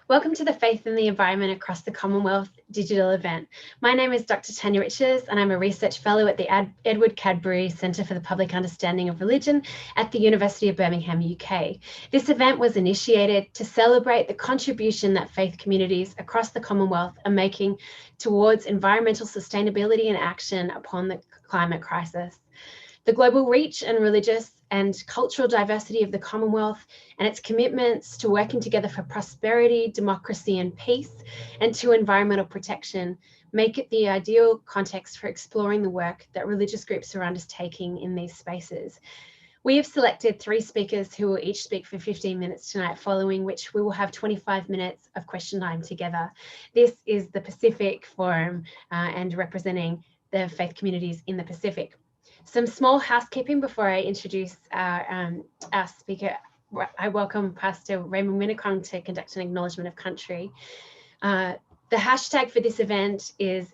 Welcome to the Faith and the Environment Across the Commonwealth digital event. My name is Dr. Tanya Riches and I'm a research fellow at the Edward Cadbury Centre for the Public Understanding of Religion at the University of Birmingham, UK. This event was initiated to celebrate the contribution that faith communities across the Commonwealth are making towards environmental sustainability and action upon the climate crisis. The global reach and religious and cultural diversity of the Commonwealth and its commitments to working together for prosperity, democracy and peace, and to environmental protection make it the ideal context for exploring the work that religious groups are undertaking in these spaces. We have selected 3 speakers who will each speak for 15 minutes tonight, following which we will have 25 minutes of question time together. This is the Pacific Forum and representing the faith communities in the Pacific. Some small housekeeping before I introduce our speaker. I welcome Pastor Raymond Winnicong to conduct an acknowledgement of country. The hashtag for this event is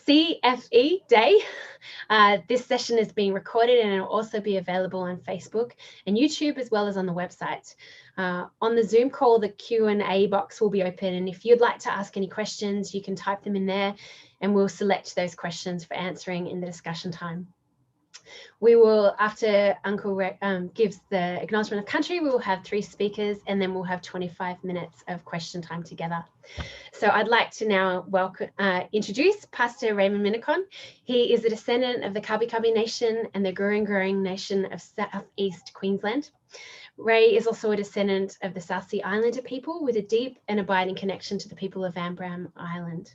CFE Day. This session is being recorded and it will also be available on Facebook and YouTube as well as on the website. On the Zoom call, the Q&A box will be open, and if you'd like to ask any questions, you can type them in there and we'll select those questions for answering in the discussion time. We will, after Uncle gives the acknowledgement of country, we will have 3 speakers and then we'll have 25 minutes of question time together. So I'd like to now introduce Pastor Raymond Winnicong. He is a descendant of the Kabi Kabi Nation and the Gurung Nation of Southeast Queensland. Ray is also a descendant of the South Sea Islander people with a deep and abiding connection to the people of Vanbram Island.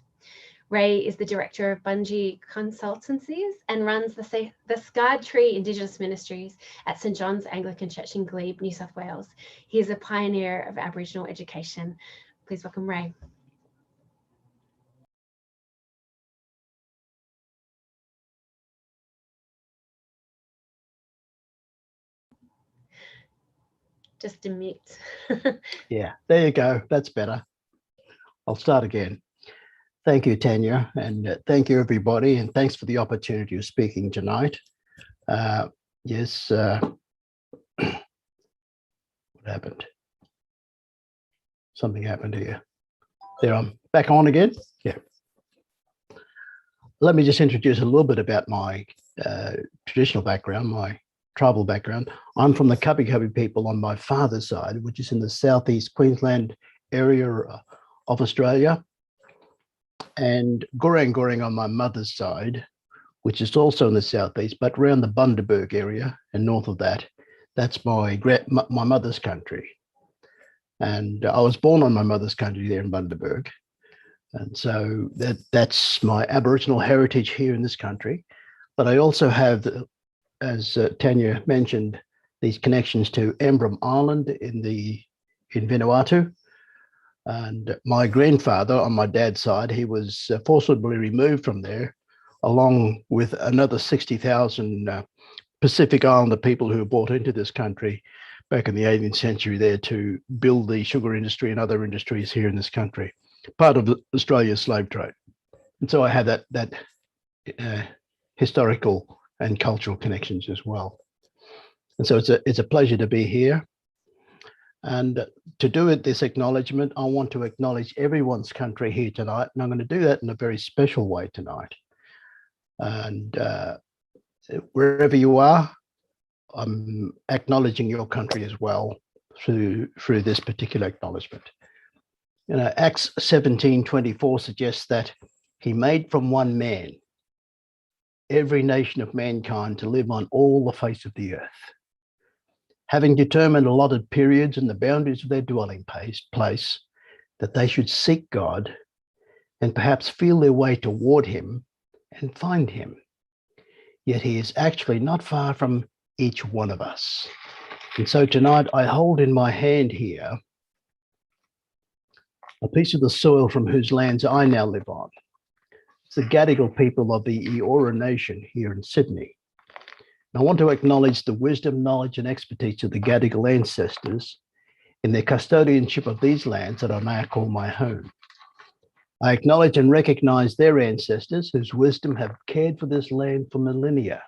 Ray is the director of Bungie Consultancies and runs the Scarred Tree Indigenous Ministries at St John's Anglican Church in Glebe, New South Wales. He is a pioneer of Aboriginal education. Please welcome Ray. Just a mute. Yeah, there you go. That's better. I'll start again. Thank you, Tanya, and thank you, everybody, and thanks for the opportunity of speaking tonight. Yes, what happened? Something happened here. There, I'm back on again. Yeah. Let me just introduce a little bit about my traditional background, my tribal background. I'm from the Kabi Kabi people on my father's side, which is in the southeast Queensland area of Australia. And Gurung on my mother's side, which is also in the southeast, but around the Bundaberg area and north of that, that's my mother's country. And I was born on my mother's country there in Bundaberg. And so that's my Aboriginal heritage here in this country. But I also have, as Tanya mentioned, these connections to Embrun Island in Vanuatu. And my grandfather on my dad's side, he was forcibly removed from there, along with another 60,000 Pacific Islander people who were brought into this country back in the 18th century there to build the sugar industry and other industries here in this country, part of Australia's slave trade. And so I have that historical and cultural connections as well. And so it's a pleasure to be here. And to do it, this acknowledgement, I want to acknowledge everyone's country here tonight, and I'm going to do that in a very special way tonight. And wherever you are, I'm acknowledging your country as well through this particular acknowledgement. You know, Acts 17:24 suggests that he made from one man every nation of mankind to live on all the face of the earth. Having determined allotted periods and the boundaries of their dwelling place, that they should seek God and perhaps feel their way toward him and find him. Yet he is actually not far from each one of us. And so tonight I hold in my hand here a piece of the soil from whose lands I now live on. It's the Gadigal people of the Eora Nation here in Sydney. I want to acknowledge the wisdom, knowledge, and expertise of the Gadigal ancestors in their custodianship of these lands that I now call my home. I acknowledge and recognize their ancestors whose wisdom have cared for this land for millennia.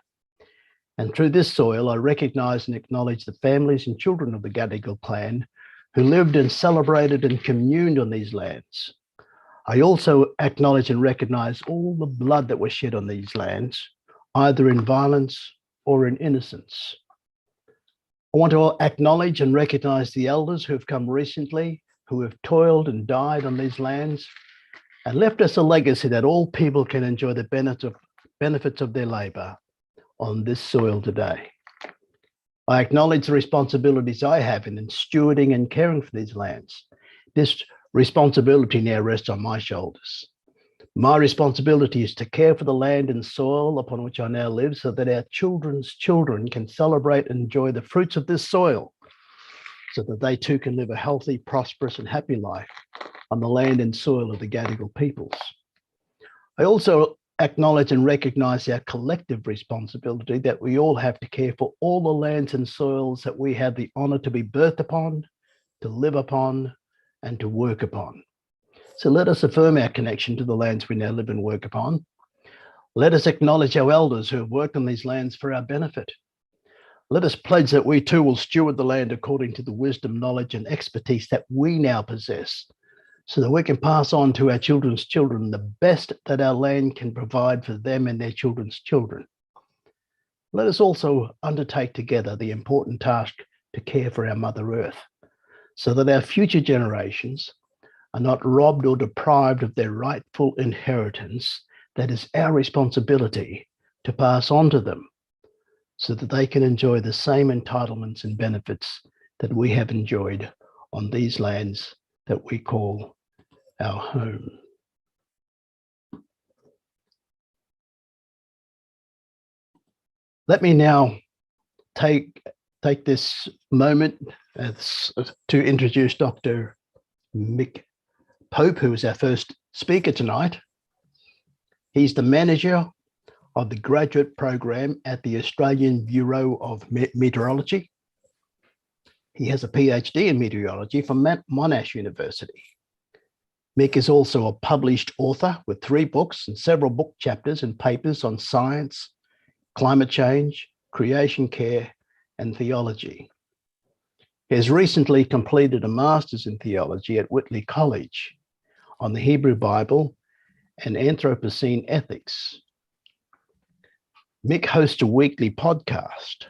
And through this soil, I recognize and acknowledge the families and children of the Gadigal clan who lived and celebrated and communed on these lands. I also acknowledge and recognize all the blood that was shed on these lands, either in violence or in innocence. I want to acknowledge and recognize the elders who have come recently, who have toiled and died on these lands and left us a legacy that all people can enjoy the benefits of their labor on this soil today. I acknowledge the responsibilities I have in stewarding and caring for these lands. This responsibility now rests on my shoulders. My responsibility is to care for the land and soil upon which I now live so that our children's children can celebrate and enjoy the fruits of this soil so that they too can live a healthy, prosperous and happy life on the land and soil of the Gadigal peoples. I also acknowledge and recognize our collective responsibility that we all have to care for all the lands and soils that we have the honor to be birthed upon, to live upon, and to work upon. So let us affirm our connection to the lands we now live and work upon. Let us acknowledge our elders who have worked on these lands for our benefit. Let us pledge that we too will steward the land according to the wisdom, knowledge, and expertise that we now possess, so that we can pass on to our children's children the best that our land can provide for them and their children's children. Let us also undertake together the important task to care for our Mother Earth, so that our future generations are not robbed or deprived of their rightful inheritance that is our responsibility to pass on to them, so that they can enjoy the same entitlements and benefits that we have enjoyed on these lands that we call our home. Let me now take this moment to introduce Dr. Mick Pope, who is our first speaker tonight. He's the manager of the graduate program at the Australian Bureau of Meteorology. He has a PhD in meteorology from Monash University. Mick is also a published author with 3 books and several book chapters and papers on science, climate change, creation care, and theology. He has recently completed a master's in theology at Whitley College on the Hebrew Bible and Anthropocene ethics. Mick hosts a weekly podcast,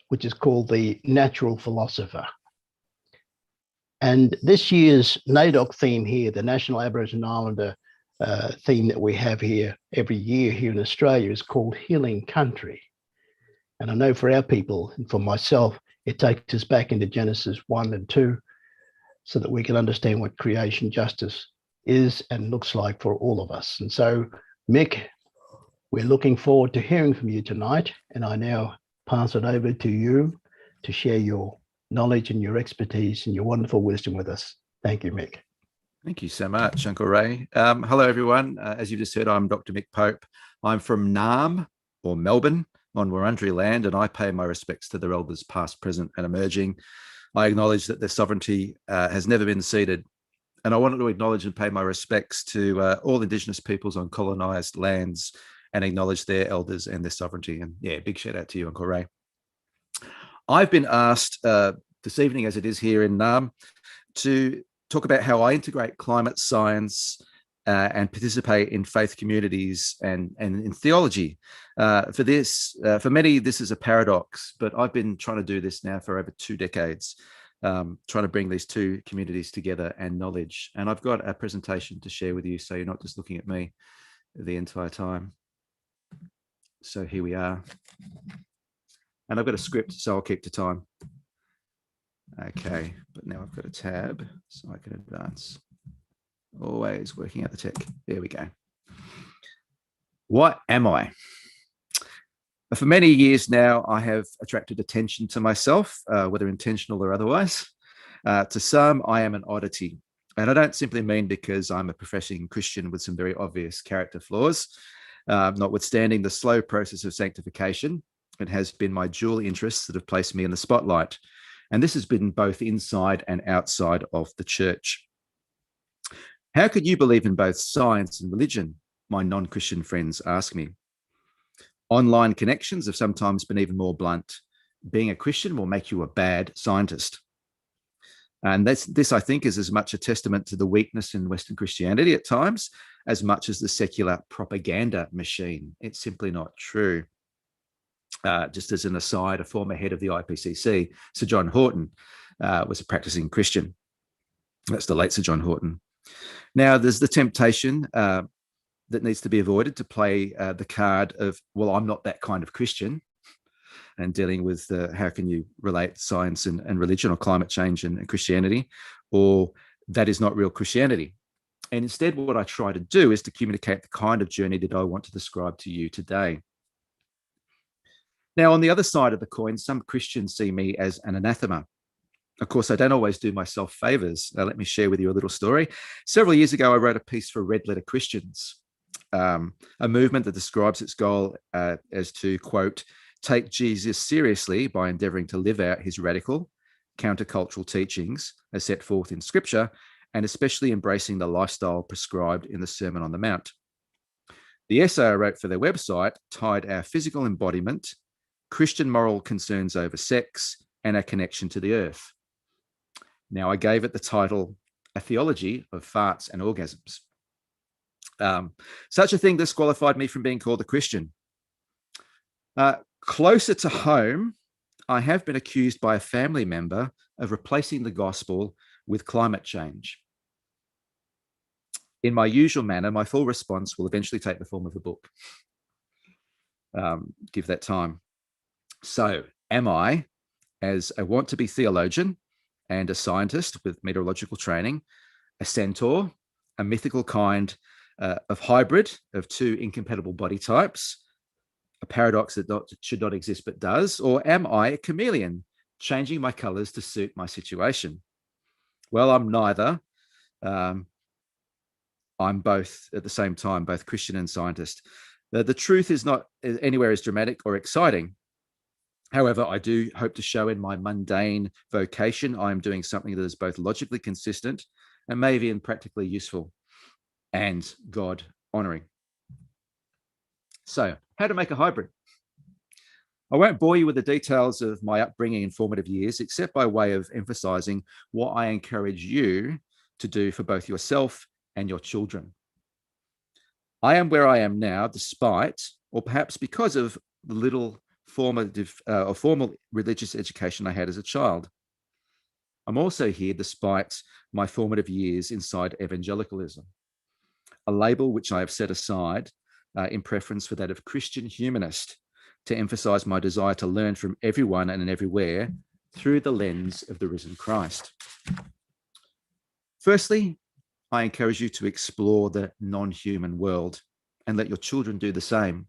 which is called The Natural Philosopher. And this year's NAIDOC theme here, the National Aboriginal Islander theme that we have here every year here in Australia, is called Healing Country. And I know for our people and for myself, it takes us back into Genesis 1 and 2 so that we can understand what creation justice is and looks like for all of us. And so, Mick, we're looking forward to hearing from you tonight. And I now pass it over to you to share your knowledge and your expertise and your wonderful wisdom with us. Thank you, Mick. Thank you so much, Uncle Ray. Hello, everyone. As you've just heard, I'm Dr. Mick Pope. I'm from Naarm, or Melbourne, on Wurundjeri land, and I pay my respects to their elders past, present, and emerging. I acknowledge that their sovereignty has never been ceded. And I wanted to acknowledge and pay my respects to all Indigenous peoples on colonised lands and acknowledge their elders and their sovereignty. And yeah, big shout out to you, Uncle Ray. I've been asked this evening, as it is here in Naarm, to talk about how I integrate climate science and participate in faith communities and in theology. For many, this is a paradox, but I've been trying to do this now for over 2 decades, trying to bring these 2 communities together and knowledge. And I've got a presentation to share with you, so you're not just looking at me the entire time. So here we are. And I've got a script, so I'll keep to time. Okay, but now I've got a tab so I can advance. Always working out the tech. There we go. What am I? For many years now, I have attracted attention to myself, whether intentional or otherwise. To some, I am an oddity. And I don't simply mean because I'm a professing Christian with some very obvious character flaws. Notwithstanding the slow process of sanctification, it has been my dual interests that have placed me in the spotlight. And this has been both inside and outside of the church. How could you believe in both science and religion? My non-Christian friends ask me. Online connections have sometimes been even more blunt. Being a Christian will make you a bad scientist. And this, I think, is as much a testament to the weakness in Western Christianity at times, as much as the secular propaganda machine. It's simply not true. Just as an aside, a former head of the IPCC, Sir John Horton, was a practicing Christian. That's the late Sir John Horton. Now, there's the temptation that needs to be avoided to play the card of, well, I'm not that kind of Christian, and dealing with how can you relate science and religion, or climate change and Christianity, or that is not real Christianity. And instead, what I try to do is to communicate the kind of journey that I want to describe to you today. Now, on the other side of the coin, some Christians see me as an anathema. Of course, I don't always do myself favors. Let me share with you a little story. Several years ago, I wrote a piece for Red Letter Christians, a movement that describes its goal as to, quote, take Jesus seriously by endeavoring to live out his radical, countercultural teachings as set forth in Scripture, and especially embracing the lifestyle prescribed in the Sermon on the Mount. The essay I wrote for their website tied our physical embodiment, Christian moral concerns over sex, and our connection to the earth. Now, I gave it the title, A Theology of Farts and Orgasms. Such a thing disqualified me from being called a Christian. Closer to home, I have been accused by a family member of replacing the gospel with climate change. In my usual manner, my full response will eventually take the form of a book. Give that time. So, am I, as a want-to-be theologian and a scientist with meteorological training, a centaur, a mythical kind of hybrid of two incompatible body types, a paradox that should not exist but does, or am I a chameleon, changing my colors to suit my situation? Well, I'm neither. I'm both at the same time, both Christian and scientist. The truth is not anywhere as dramatic or exciting. However, I do hope to show in my mundane vocation I am doing something that is both logically consistent and maybe even practically useful and God honoring. So, how to make a hybrid? I won't bore you with the details of my upbringing and formative years, except by way of emphasizing what I encourage you to do for both yourself and your children. I am where I am now, despite, or perhaps because of the little formative or formal religious education I had as a child. I'm also here despite my formative years inside evangelicalism, a label which I have set aside in preference for that of Christian humanist, to emphasize my desire to learn from everyone and everywhere through the lens of the risen Christ. Firstly, I encourage you to explore the non-human world and let your children do the same.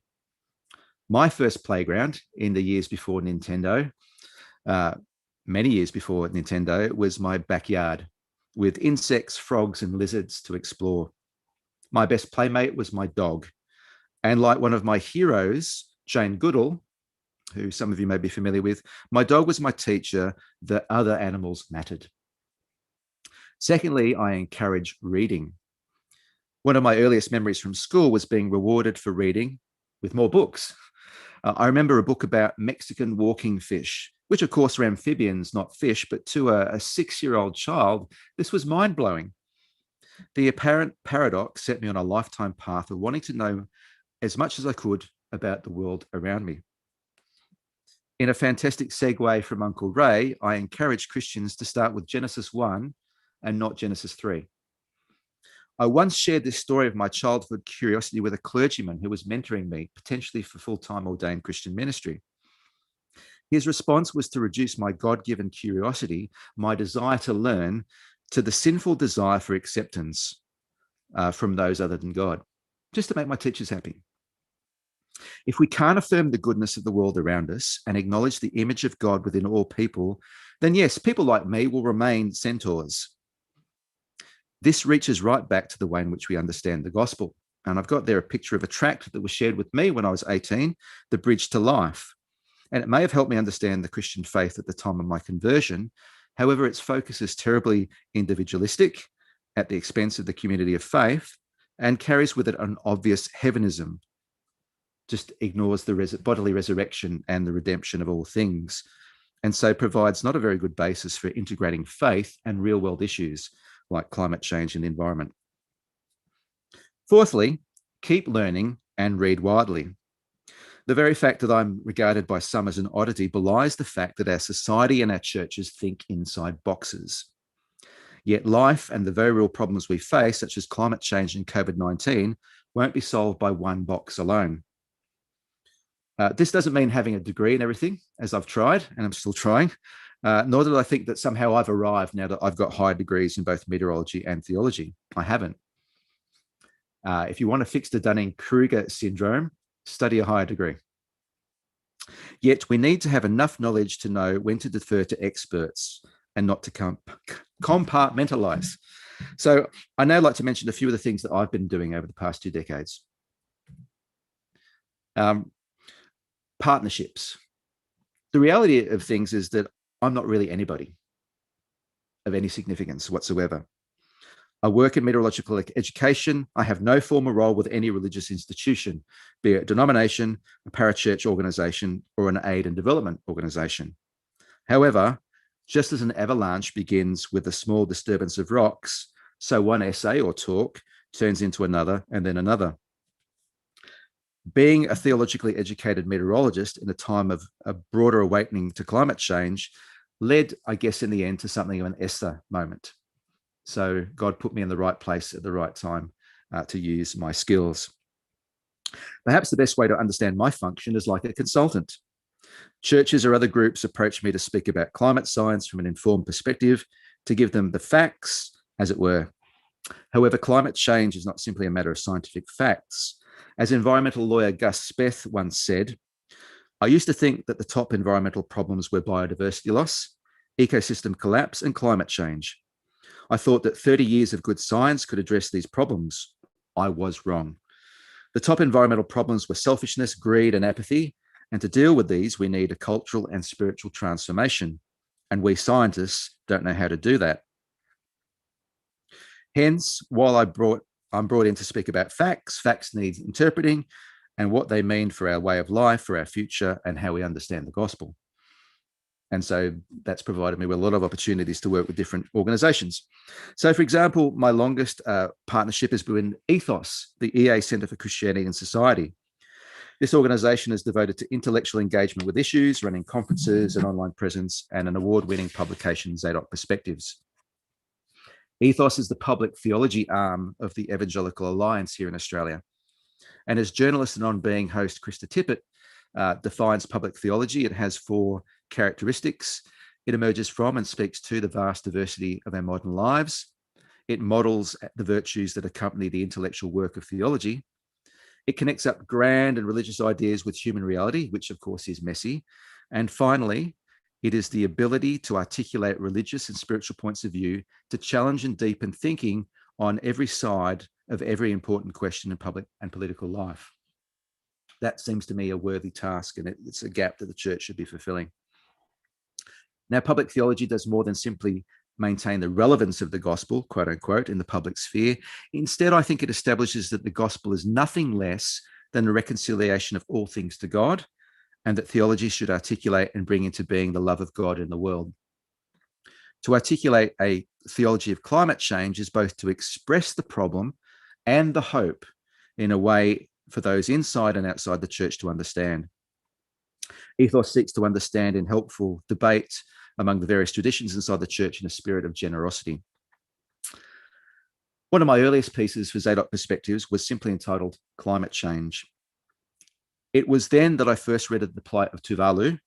My first playground in the years before Nintendo, many years before Nintendo, was my backyard with insects, frogs, and lizards to explore. My best playmate was my dog. And like one of my heroes, Jane Goodall, who some of you may be familiar with, my dog was my teacher that other animals mattered. Secondly, I encourage reading. One of my earliest memories from school was being rewarded for reading with more books. I remember a book about Mexican walking fish, which of course are amphibians, not fish, but to a 6-year-old child, this was mind-blowing. The apparent paradox set me on a lifetime path of wanting to know as much as I could about the world around me. In a fantastic segue from Uncle Ray, I encourage Christians to start with Genesis 1 and not Genesis 3. I once shared this story of my childhood curiosity with a clergyman who was mentoring me, potentially for full-time ordained Christian ministry. His response was to reduce my God-given curiosity, my desire to learn, to the sinful desire for acceptance from those other than God, just to make my teachers happy. If we can't affirm the goodness of the world around us and acknowledge the image of God within all people, then yes, people like me will remain centaurs. This reaches right back to the way in which we understand the gospel. And I've got there a picture of a tract that was shared with me when I was 18, The Bridge to Life. And it may have helped me understand the Christian faith at the time of my conversion. However, its focus is terribly individualistic at the expense of the community of faith and carries with it an obvious heavenism, just ignores the bodily resurrection and the redemption of all things. and so provides not a very good basis for integrating faith and real-world issues like climate change and the environment. Fourthly, keep learning and read widely. The very fact that I'm regarded by some as an oddity belies the fact that our society and our churches think inside boxes. Yet life and the very real problems we face, such as climate change and COVID-19, won't be solved by one box alone. This doesn't mean having a degree in everything, as I've tried, and I'm still trying, nor do I think that somehow I've arrived now that I've got higher degrees in both meteorology and theology. I haven't. If you want to fix the Dunning-Kruger syndrome, study a higher degree. Yet we need to have enough knowledge to know when to defer to experts and not to compartmentalize. So I now like to mention a few of the things that I've been doing over the past 2 decades. Partnerships. The reality of things is that I'm not really anybody of any significance whatsoever. I work in meteorological education. I have no formal role with any religious institution, be it a denomination, a parachurch organization, or an aid and development organization. However, just as an avalanche begins with a small disturbance of rocks, so one essay or talk turns into another and then another. Being a theologically educated meteorologist in a time of a broader awakening to climate change led, I guess, in the end to something of an Esther moment. So God put me in the right place at the right time to use my skills. Perhaps the best way to understand my function is like a consultant. Churches or other groups approach me to speak about climate science from an informed perspective, to give them the facts, as it were. However, climate change is not simply a matter of scientific facts. As environmental lawyer Gus Speth once said, I used to think that the top environmental problems were biodiversity loss, ecosystem collapse, and climate change. I thought that 30 years of good science could address these problems. I was wrong. The top environmental problems were selfishness, greed, and apathy. And to deal with these, we need a cultural and spiritual transformation. And we scientists don't know how to do that. Hence, while I'm brought in to speak about facts, facts need interpreting and what they mean for our way of life, for our future, and how we understand the gospel. And so that's provided me with a lot of opportunities to work with different organizations. So, for example, my longest partnership has been Ethos, the EA Centre for Christianity and Society. This organization is devoted to intellectual engagement with issues, running conferences, an online presence, and an award-winning publication, Zadok Perspectives. Ethos is the public theology arm of the Evangelical Alliance here in Australia. And as journalist and on-being host Krista Tippett defines public theology, it has 4 characteristics. It emerges from and speaks to the vast diversity of our modern lives. It models the virtues that accompany the intellectual work of theology. It connects up grand and religious ideas with human reality, which of course is messy. And finally, it is the ability to articulate religious and spiritual points of view to challenge and deepen thinking on every side of every important question in public and political life. That seems to me a worthy task, and it's a gap that the church should be fulfilling. Now, public theology does more than simply maintain the relevance of the gospel, quote unquote, in the public sphere. Instead, I think it establishes that the gospel is nothing less than the reconciliation of all things to God, and that theology should articulate and bring into being the love of God in the world. To articulate a theology of climate change is both to express the problem and the hope in a way for those inside and outside the church to understand. Ethos seeks to understand in helpful debate among the various traditions inside the church in a spirit of generosity. One of my earliest pieces for Zadok Perspectives was simply entitled Climate Change. It was then that I first read of the plight of Tuvalu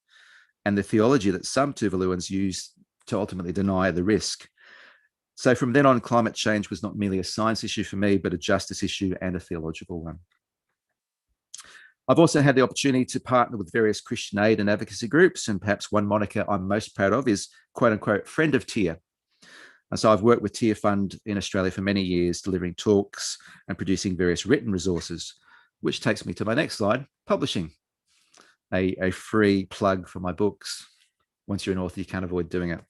and the theology that some Tuvaluans use to ultimately deny the risk. So from then on, climate change was not merely a science issue for me, but a justice issue and a theological one. I've also had the opportunity to partner with various Christian aid and advocacy groups, and perhaps one moniker I'm most proud of is quote unquote friend of TIA. And so I've worked with TIA Fund in Australia for many years, delivering talks and producing various written resources, which takes me to my next slide, publishing. A free plug for my books. Once you're an author, you can't avoid doing it.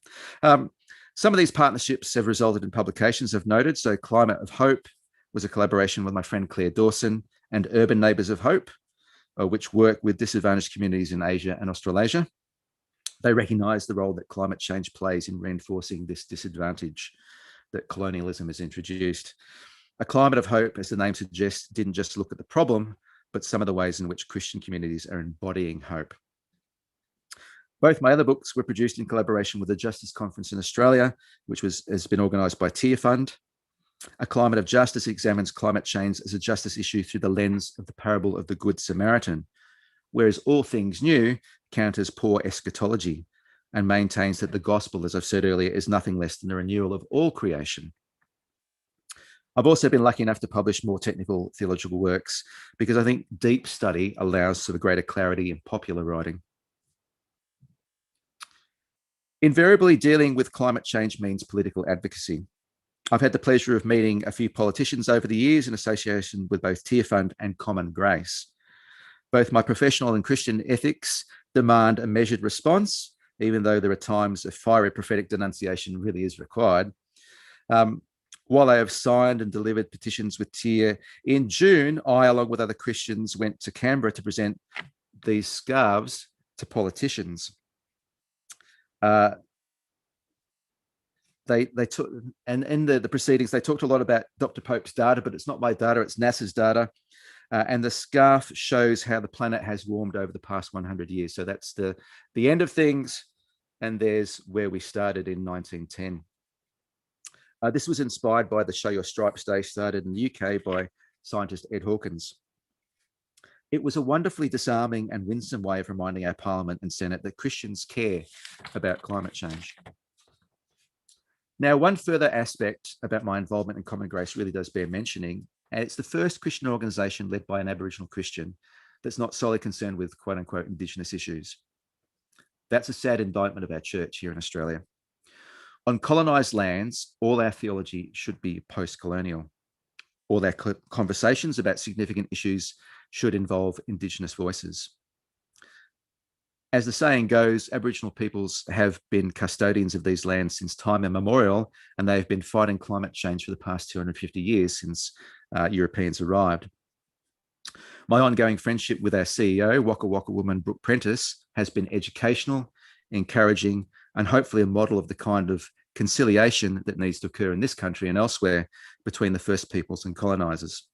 Some of these partnerships have resulted in publications I've noted. So Climate of Hope was a collaboration with my friend Claire Dawson and Urban Neighbours of Hope, which work with disadvantaged communities in Asia and Australasia. They recognise the role that climate change plays in reinforcing this disadvantage that colonialism has introduced. A climate of hope, as the name suggests, didn't just look at the problem, but some of the ways in which Christian communities are embodying hope. Both my other books were produced in collaboration with the Justice Conference in Australia, which has been organised by Tearfund. A Climate of Justice examines climate change as a justice issue through the lens of the parable of the Good Samaritan, whereas All Things New counters poor eschatology and maintains that the gospel, as I've said earlier, is nothing less than the renewal of all creation. I've also been lucky enough to publish more technical theological works because I think deep study allows for greater clarity in popular writing. Invariably, dealing with climate change means political advocacy. I've had the pleasure of meeting a few politicians over the years in association with both Tearfund and Common Grace. Both my professional and Christian ethics demand a measured response, even though there are times a fiery prophetic denunciation really is required. While I have signed and delivered petitions with Tear, in June, I, along with other Christians, went to Canberra to present these scarves to politicians. They took, and in the proceedings, they talked a lot about Dr. Pope's data, but it's not my data, it's NASA's data. And the scarf shows how the planet has warmed over the past 100 years. So that's the end of things, and there's where we started in 1910. This was inspired by the Show Your Stripes Day started in the UK by scientist Ed Hawkins. It was a wonderfully disarming and winsome way of reminding our Parliament and Senate that Christians care about climate change. Now, one further aspect about my involvement in Common Grace really does bear mentioning, and it's the first Christian organisation led by an Aboriginal Christian that's not solely concerned with quote unquote Indigenous issues. That's a sad indictment of our church here in Australia. On colonised lands, all our theology should be post-colonial. All our conversations about significant issues should involve Indigenous voices. As the saying goes, Aboriginal peoples have been custodians of these lands since time immemorial, and they've been fighting climate change for the past 250 years since Europeans arrived. My ongoing friendship with our CEO, Waka Waka woman Brooke Prentice, has been educational, encouraging, and hopefully a model of the kind of conciliation that needs to occur in this country and elsewhere between the First Peoples and colonisers.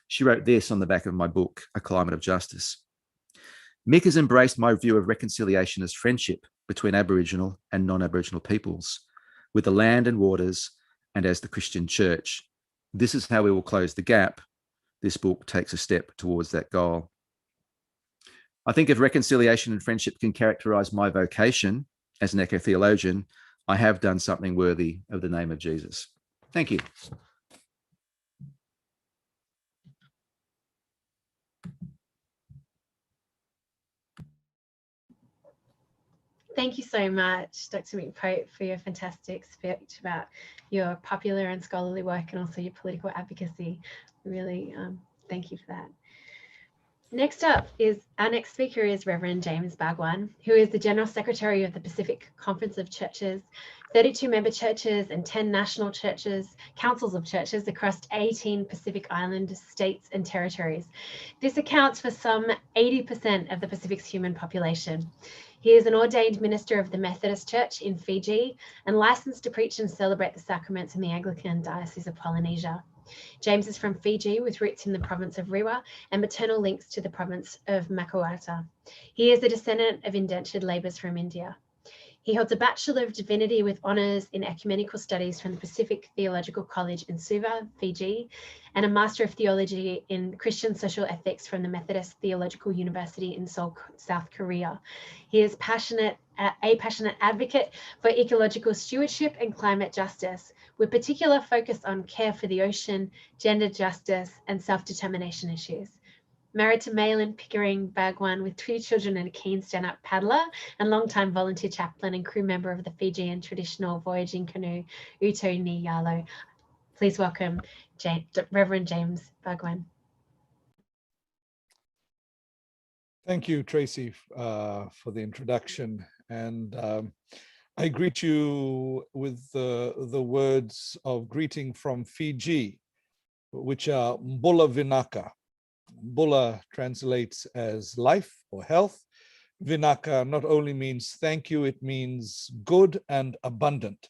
She wrote this on the back of my book, A Climate of Justice. Mick has embraced my view of reconciliation as friendship between Aboriginal and non-Aboriginal peoples, with the land and waters, and as the Christian church. This is how we will close the gap. This book takes a step towards that goal. I think if reconciliation and friendship can characterise my vocation as an eco-theologian, I have done something worthy of the name of Jesus. Thank you. Thank you so much, Dr. Mick Pope, for your fantastic speech about your popular and scholarly work and also your political advocacy. Really, thank you for that. Next up is, our next speaker is Reverend James Bhagwan, who is the General Secretary of the Pacific Conference of Churches, 32 member churches and 10 national churches, councils of churches across 18 Pacific Island states and territories. This accounts for some 80% of the Pacific's human population. He is an ordained minister of the Methodist Church in Fiji and licensed to preach and celebrate the sacraments in the Anglican Diocese of Polynesia. James is from Fiji with roots in the province of Rewa and maternal links to the province of Makuata. He is a descendant of indentured labourers from India. He holds a Bachelor of Divinity with honours in Ecumenical Studies from the Pacific Theological College in Suva, Fiji, and a Master of Theology in Christian Social Ethics from the Methodist Theological University in Seoul, South Korea. He is a passionate advocate for ecological stewardship and climate justice, with particular focus on care for the ocean, gender justice, and self-determination issues. Married to Malin Pickering Bhagwan with 2 children and a keen stand-up paddler and longtime volunteer chaplain and crew member of the Fijian traditional voyaging canoe Uto Ni Yalo. Please welcome Reverend James Bhagwan. Thank you, Tracy, for the introduction. And I greet you with the words of greeting from Fiji, which are Mbula Vinaka. Mbula translates as life or health, Vinaka not only means thank you, it means good and abundant.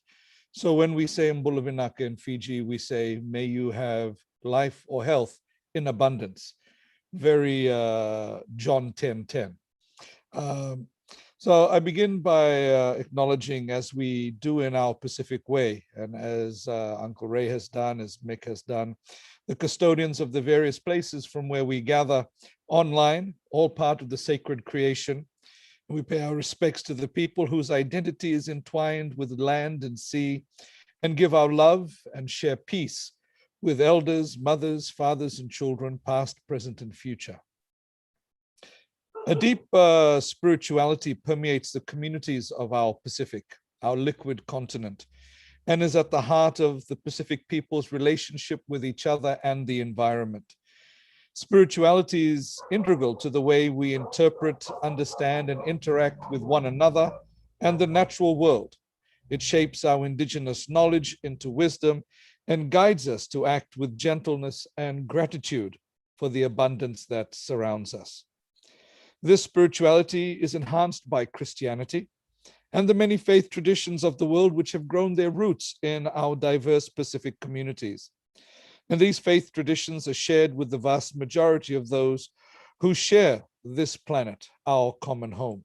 So when we say Mbula Vinaka in Fiji, we say, may you have life or health in abundance. Very John 10:10. So I begin by acknowledging, as we do in our Pacific Way, and as Uncle Ray has done, as Mick has done, the custodians of the various places from where we gather online, all part of the sacred creation. We pay our respects to the people whose identity is entwined with land and sea, and give our love and share peace with elders, mothers, fathers, and children, past, present, and future. A deep spirituality permeates the communities of our Pacific, our liquid continent, and is at the heart of the Pacific people's relationship with each other and the environment. Spirituality is integral to the way we interpret, understand, and interact with one another and the natural world. It shapes our indigenous knowledge into wisdom and guides us to act with gentleness and gratitude for the abundance that surrounds us. This spirituality is enhanced by Christianity and the many faith traditions of the world which have grown their roots in our diverse Pacific communities. And these faith traditions are shared with the vast majority of those who share this planet, our common home.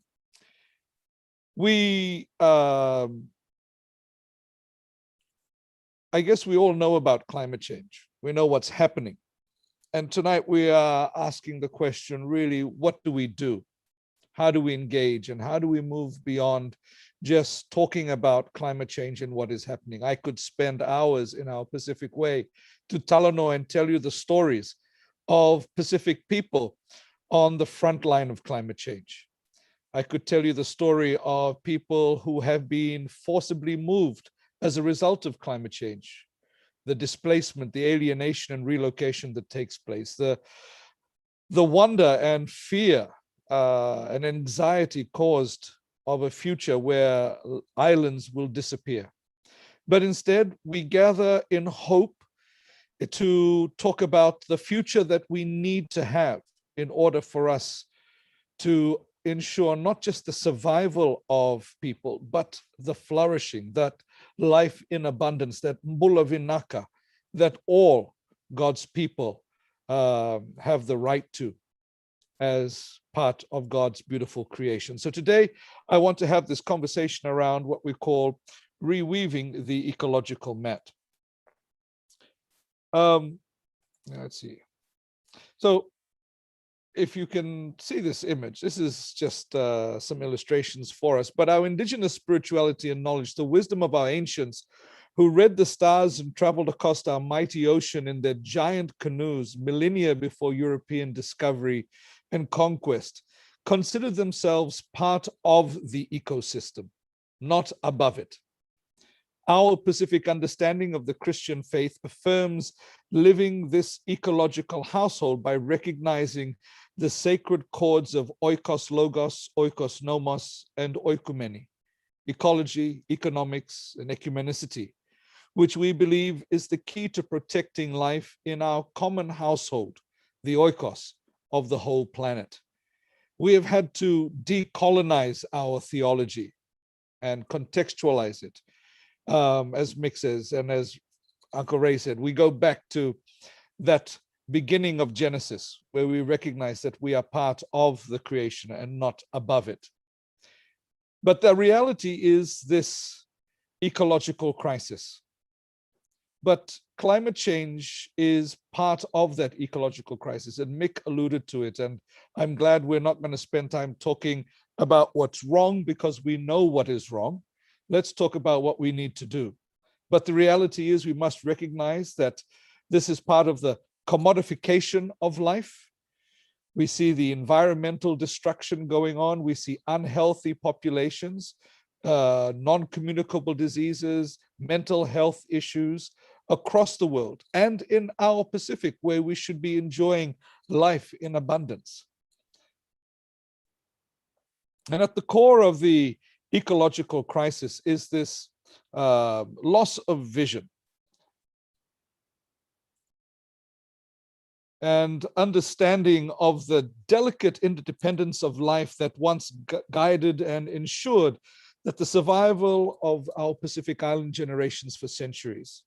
I guess we all know about climate change. We know what's happening. And tonight we are asking the question, really, what do we do? How do we engage? And how do we move beyond just talking about climate change and what is happening? I could spend hours in our Pacific Way to Talanoa and tell you the stories of Pacific people on the front line of climate change. I could tell you the story of people who have been forcibly moved as a result of climate change, the displacement, the alienation and relocation that takes place, the wonder and fear and anxiety caused of a future where islands will disappear. But instead, we gather in hope to talk about the future that we need to have in order for us to ensure not just the survival of people, but the flourishing, that life in abundance, that Mbula Vinaka, that all God's people have the right to as part of God's beautiful creation. So today, I want to have this conversation around what we call reweaving the ecological mat. Let's see. So if you can see this image, this is just some illustrations for us, but our indigenous spirituality and knowledge, the wisdom of our ancients who read the stars and traveled across our mighty ocean in their giant canoes millennia before European discovery and conquest, considered themselves part of the ecosystem, not above it. Our Pacific understanding of the Christian faith affirms living this ecological household by recognizing the sacred chords of oikos logos, oikos nomos, and oikumene, ecology, economics, and ecumenicity, which we believe is the key to protecting life in our common household, the oikos of the whole planet. We have had to decolonize our theology and contextualize it. As Mick says, and as Uncle Ray said, we go back to that beginning of Genesis, where we recognize that we are part of the creation and not above it. But the reality is this ecological crisis. But climate change is part of that ecological crisis, and Mick alluded to it, and I'm glad we're not going to spend time talking about what's wrong because we know what is wrong. Let's talk about what we need to do. But the reality is we must recognize that this is part of the commodification of life. We see the environmental destruction going on. We see unhealthy populations, non-communicable diseases, mental health issues across the world and in our Pacific, where we should be enjoying life in abundance. And at the core of the ecological crisis is this loss of vision. and understanding of the delicate interdependence of life that once guided and ensured that the survival of our Pacific Island generations for centuries.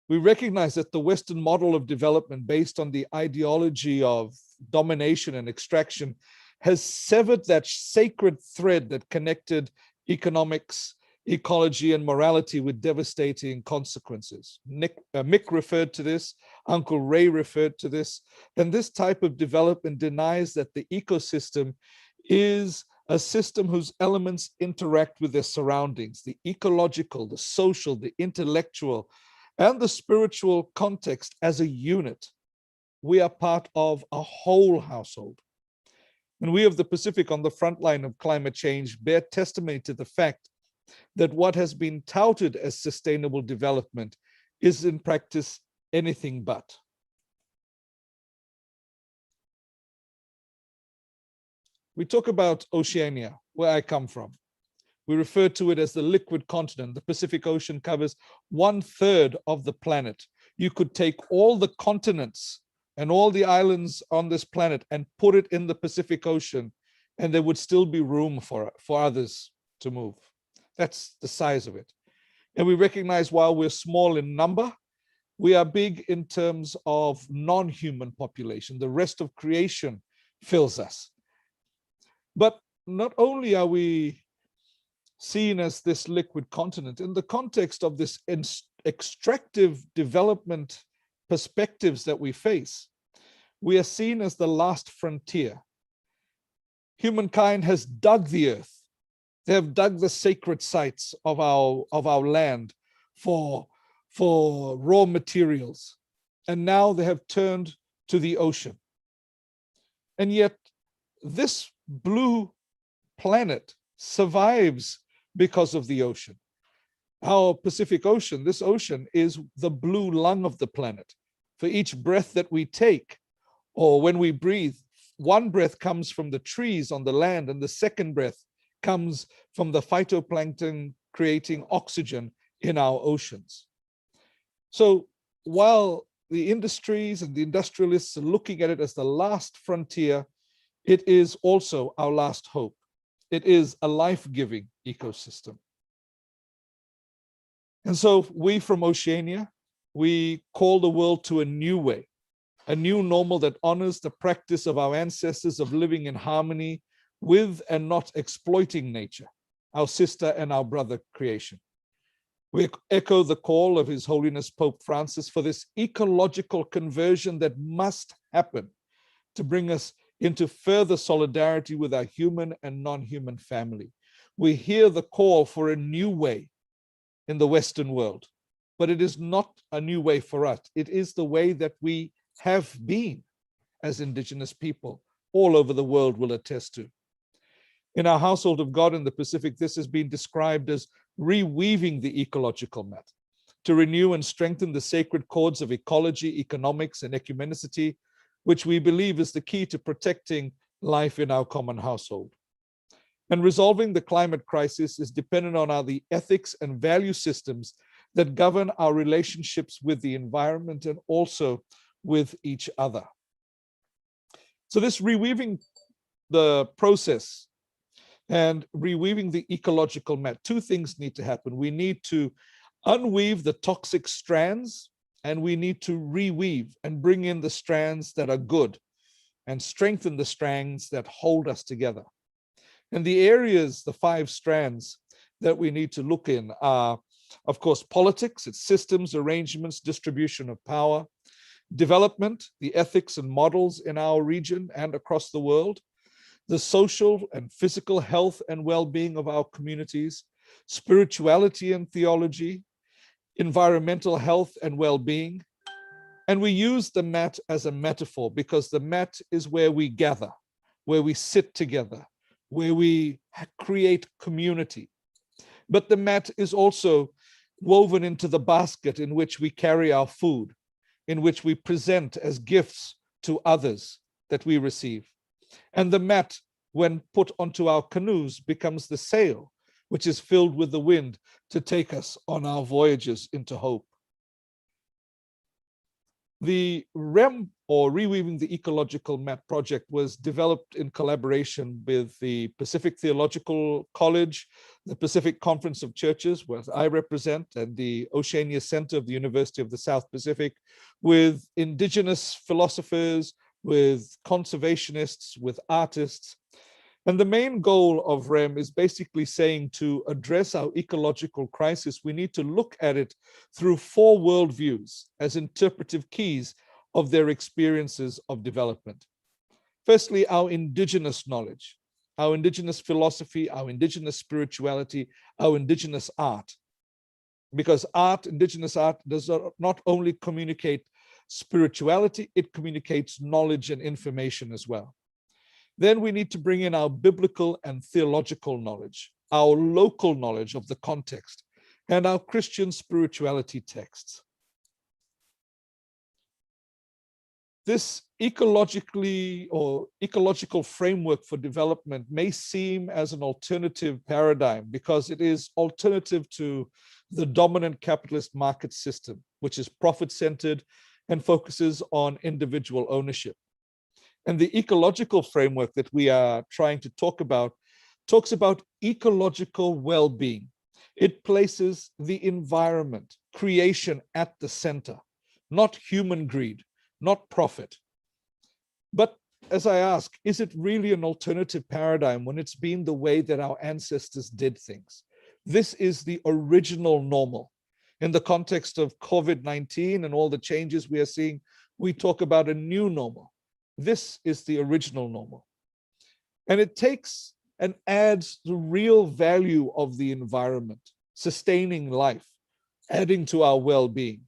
We recognize that the Western model of development based on the ideology of domination and extraction has severed that sacred thread that connected economics, ecology, and morality with devastating consequences. Mick referred to this, Uncle Ray referred to this, and this type of development denies that the ecosystem is a system whose elements interact with their surroundings, the ecological, the social, the intellectual, and the spiritual context as a unit. We are part of a whole household. And we of the Pacific on the front line of climate change bear testimony to the fact that what has been touted as sustainable development is in practice anything but. We talk about Oceania, where I come from. We refer to it as the liquid continent. The Pacific Ocean covers 1/3 of the planet. You could take all the continents and all the islands on this planet and put it in the Pacific Ocean, and there would still be room for others to move. That's the size of it. And we recognize while we're small in number, we are big in terms of non-human population. The rest of creation fills us. But not only are we seen as this liquid continent, in the context of this extractive development perspectives that we face, we are seen as the last frontier. Humankind has dug the earth. They have dug the sacred sites of our land for raw materials. And now they have turned to the ocean. And yet this blue planet survives because of the ocean. Our Pacific Ocean, this ocean is the blue lung of the planet. For each breath that we take, or when we breathe, one breath comes from the trees on the land, and the second breath comes from the phytoplankton creating oxygen in our oceans. So while the industries and the industrialists are looking at it as the last frontier, it is also our last hope. It is a life-giving ecosystem. And so we from Oceania, we call the world to a new way, a new normal that honors the practice of our ancestors of living in harmony with and not exploiting nature, our sister and our brother creation. We echo the call of His Holiness Pope Francis for this ecological conversion that must happen to bring us into further solidarity with our human and non-human family. We hear the call for a new way in the Western world, but it is not a new way for us. It is the way that we have been as Indigenous people all over the world will attest to. In our household of God in the Pacific, this has been described as reweaving the ecological mat, to renew and strengthen the sacred cords of ecology, economics, and ecumenicity, which we believe is the key to protecting life in our common household. And resolving the climate crisis is dependent on the ethics and value systems that govern our relationships with the environment and also with each other. So this reweaving the process and reweaving the ecological mat, two things need to happen. We need to unweave the toxic strands, and we need to reweave and bring in the strands that are good and strengthen the strands that hold us together. And the areas, the 5 strands that we need to look in are, of course, politics, its systems, arrangements, distribution of power, development, the ethics and models in our region and across the world, the social and physical health and well-being of our communities, spirituality and theology, environmental health and well-being. And we use the mat as a metaphor because the mat is where we gather, where we sit together, where we create community. But the mat is also woven into the basket in which we carry our food, in which we present as gifts to others that we receive. And the mat, when put onto our canoes, becomes the sail, which is filled with the wind to take us on our voyages into hope. The REM, or Reweaving the Ecological Map project, was developed in collaboration with the Pacific Theological College, the Pacific Conference of Churches, where I represent, and the Oceania Center of the University of the South Pacific, with indigenous philosophers, with conservationists, with artists. And the main goal of REM is basically saying, to address our ecological crisis, we need to look at it through 4 worldviews as interpretive keys of their experiences of development. Firstly, our indigenous knowledge, our indigenous philosophy, our indigenous spirituality, our indigenous art. Because art, indigenous art, does not only communicate spirituality, it communicates knowledge and information as well. Then we need to bring in our biblical and theological knowledge, our local knowledge of the context, and our Christian spirituality texts. This ecological framework for development may seem as an alternative paradigm because it is alternative to the dominant capitalist market system, which is profit-centered and focuses on individual ownership. And the ecological framework that we are trying to talk about talks about ecological well-being. It places the environment, creation at the center, not human greed, not profit. But as I ask, is it really an alternative paradigm when it's been the way that our ancestors did things? This is the original normal. In the context of COVID-19 and all the changes we are seeing, we talk about a new normal. This is the original normal. And it takes and adds the real value of the environment, sustaining life, adding to our well-being.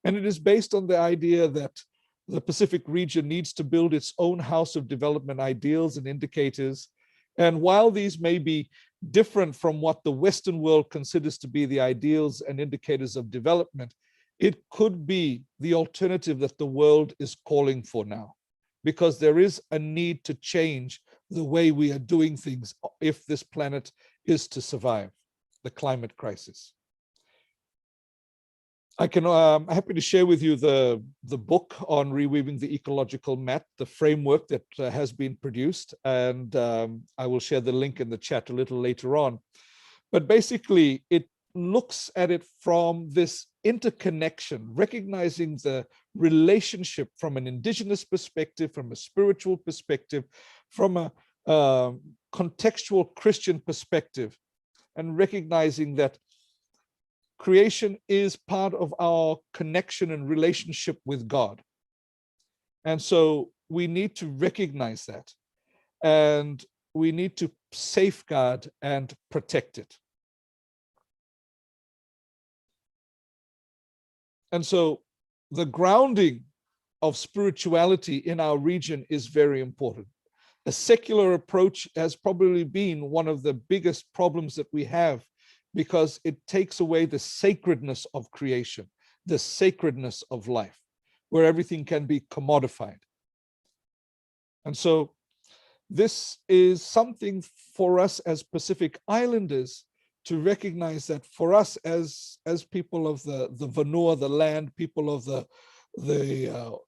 And it is based on the idea that the Pacific region needs to build its own house of development ideals and indicators. And while these may be different from what the Western world considers to be the ideals and indicators of development, it could be the alternative that the world is calling for now, because there is a need to change the way we are doing things if this planet is to survive the climate crisis. I'm happy to share with you the book on Reweaving the Ecological Map, the framework that has been produced, and I will share the link in the chat a little later on. But basically, it looks at it from this interconnection, recognizing the relationship from an indigenous perspective, from a spiritual perspective, from a contextual Christian perspective, and recognizing that creation is part of our connection and relationship with God. And so we need to recognize that, and we need to safeguard and protect it. And so the grounding of spirituality in our region is very important. A secular approach has probably been one of the biggest problems that we have, because it takes away the sacredness of creation, the sacredness of life, where everything can be commodified. And so this is something for us as Pacific Islanders to recognize, that for us as people of the Vanua, the land, people of the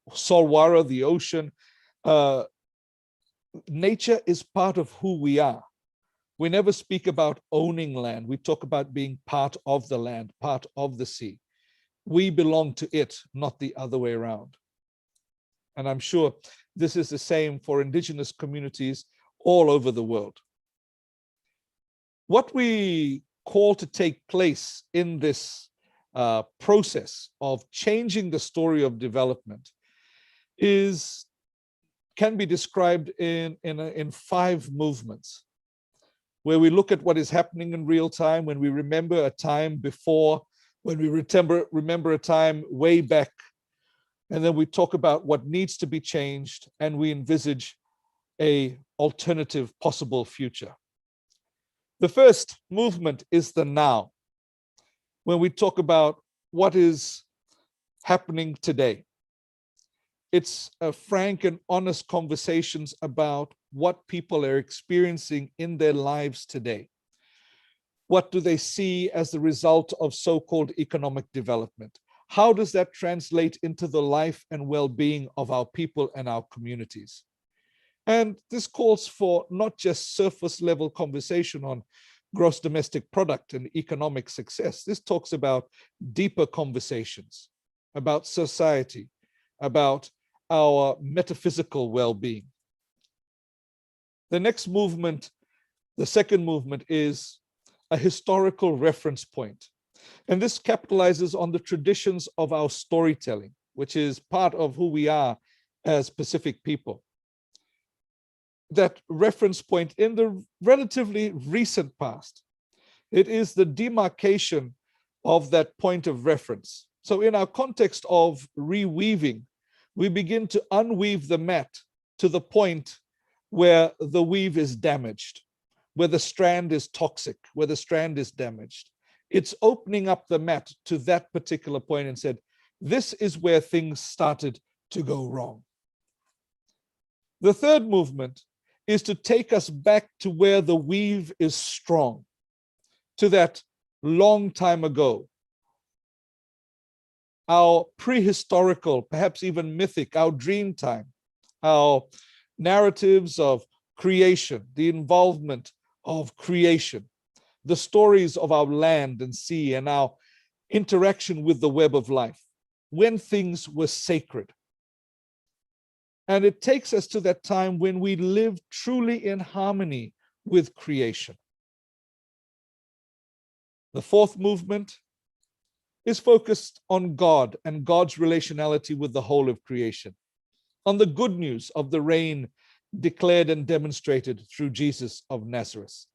Solwara, the ocean, nature is part of who we are. We never speak about owning land. We talk about being part of the land, part of the sea. We belong to it, not the other way around. And I'm sure this is the same for indigenous communities all over the world. What we call to take place in this process of changing the story of development can be described in 5 movements, where we look at what is happening in real time, when we remember a time before, when we remember a time way back, and then we talk about what needs to be changed, and we envisage an alternative possible future. The first movement is the now, when we talk about what is happening today. It's frank and honest conversations about what people are experiencing in their lives today. What do they see as the result of so-called economic development? how does that translate into the life and well-being of our people and our communities? And this calls for not just surface level conversation on gross domestic product and economic success. This talks about deeper conversations about society, about our metaphysical well-being. The next movement, the second movement, is a historical reference point. And this capitalizes on the traditions of our storytelling, which is part of who we are as Pacific people. That reference point in the relatively recent past, it is the demarcation of that point of reference. So in our context of reweaving, we begin to unweave the mat to the point where the weave is damaged, where the strand is toxic, where the strand is damaged. It's opening up the mat to that particular point and said, this is where things started to go wrong. The third movement is to take us back to where the weave is strong, to that long time ago. Our prehistorical, perhaps even mythic, our dream time, our narratives of creation, the involvement of creation, the stories of our land and sea and our interaction with the web of life, when things were sacred. And it takes us to that time when we live truly in harmony with creation. The fourth movement is focused on God and God's relationality with the whole of creation, on the good news of the reign declared and demonstrated through Jesus of Nazareth.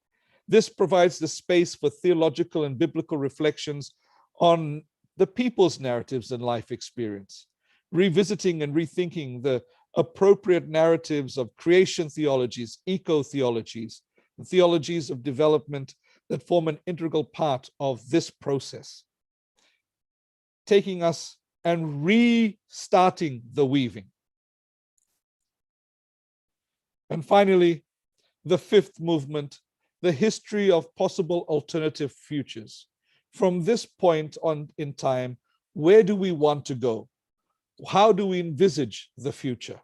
This provides the space for theological and biblical reflections on the people's narratives and life experience, revisiting and rethinking the appropriate narratives of creation theologies, eco-theologies, and theologies of development that form an integral part of this process, taking us and restarting the weaving. And finally, the fifth movement, the history of possible alternative futures. From this point on in time, where do we want to go? How do we envisage the future?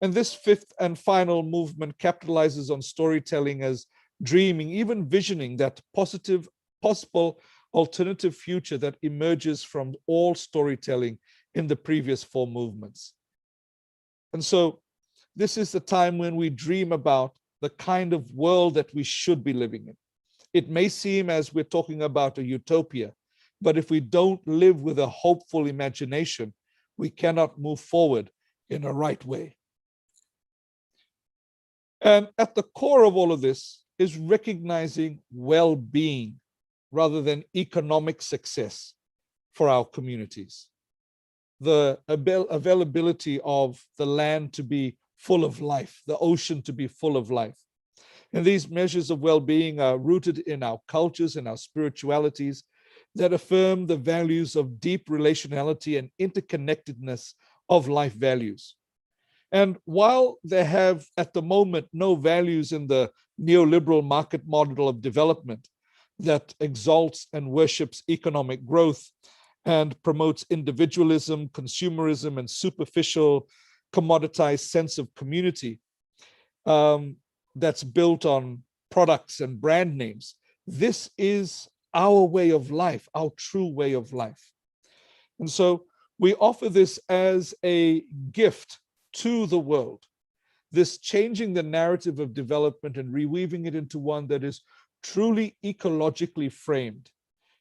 And this fifth and final movement capitalizes on storytelling as dreaming, even visioning that possible alternative future that emerges from all storytelling in the previous four movements. And so this is the time when we dream about the kind of world that we should be living in. It may seem as we're talking about a utopia, but if we don't live with a hopeful imagination, we cannot move forward in a right way. And at the core of all of this is recognizing well-being rather than economic success for our communities. The availability of the land to be full of life, the ocean to be full of life. And these measures of well-being are rooted in our cultures and our spiritualities that affirm the values of deep relationality and interconnectedness of life values. And while they have at the moment no values in the neoliberal market model of development that exalts and worships economic growth and promotes individualism, consumerism, and superficial commoditized sense of community that's built on products and brand names, this is our way of life, our true way of life. And so we offer this as a gift to the world, this changing the narrative of development and reweaving it into one that is truly ecologically framed.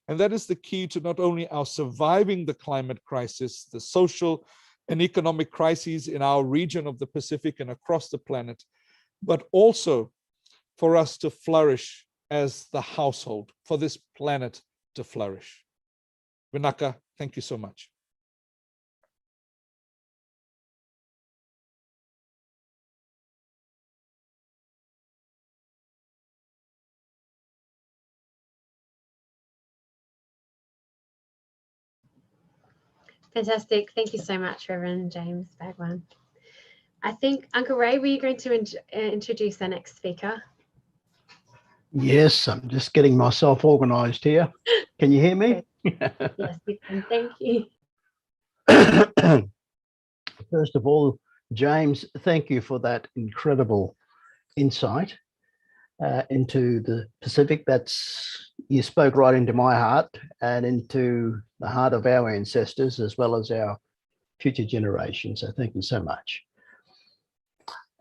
And that is the key to not only our surviving the climate crisis, the social and economic crises in our region of the Pacific and across the planet, but also for us to flourish as the household, for this planet to flourish. Vinaka, thank you so much. Fantastic. Thank you so much, Reverend James Bhagwan. I think, Uncle Ray, were you going to introduce our next speaker? Yes, I'm just getting myself organised here. Can you hear me? Yes, you can. Thank you. First of all, James, thank you for that incredible insight into the Pacific. You spoke right into my heart and into the heart of our ancestors as well as our future generations. So thank you so much.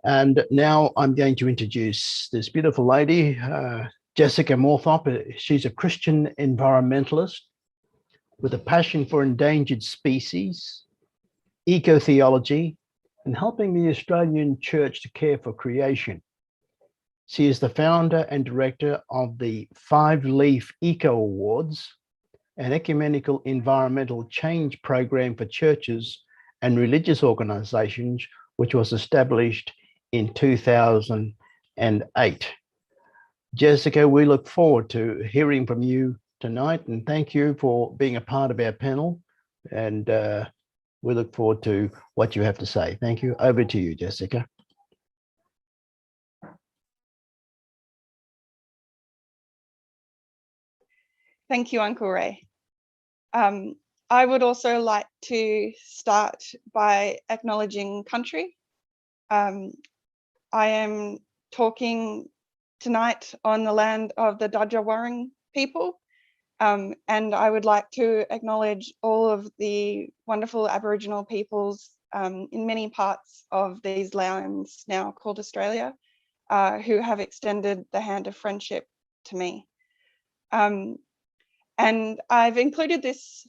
And now I'm going to introduce this beautiful lady, Jessica Morthorpe. She's a Christian environmentalist with a passion for endangered species, eco-theology, and helping the Australian Church to care for creation. She is the founder and director of the Five Leaf Eco Awards, an ecumenical environmental change program for churches and religious organisations, which was established in 2008. Jessica, we look forward to hearing from you tonight, and thank you for being a part of our panel. And we look forward to what you have to say. Thank you. Over to you, Jessica. Thank you, Uncle Ray. I would also like to start by acknowledging country. I am talking tonight on the land of the Dja Wurrung people, and I would like to acknowledge all of the wonderful Aboriginal peoples in many parts of these lands now called Australia, who have extended the hand of friendship to me. And I've included this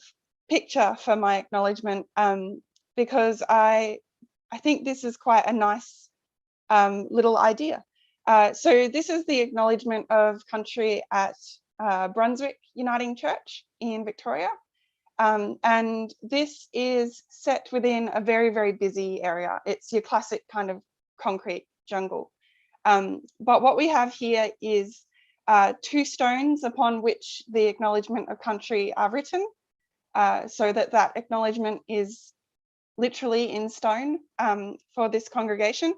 picture for my acknowledgement because I think this is quite a nice little idea. So this is the acknowledgement of country at Brunswick Uniting Church in Victoria. And this is set within a very, very busy area. It's your classic kind of concrete jungle. But what we have here is 2 stones upon which the acknowledgement of country are written, so that acknowledgement is literally in stone for this congregation.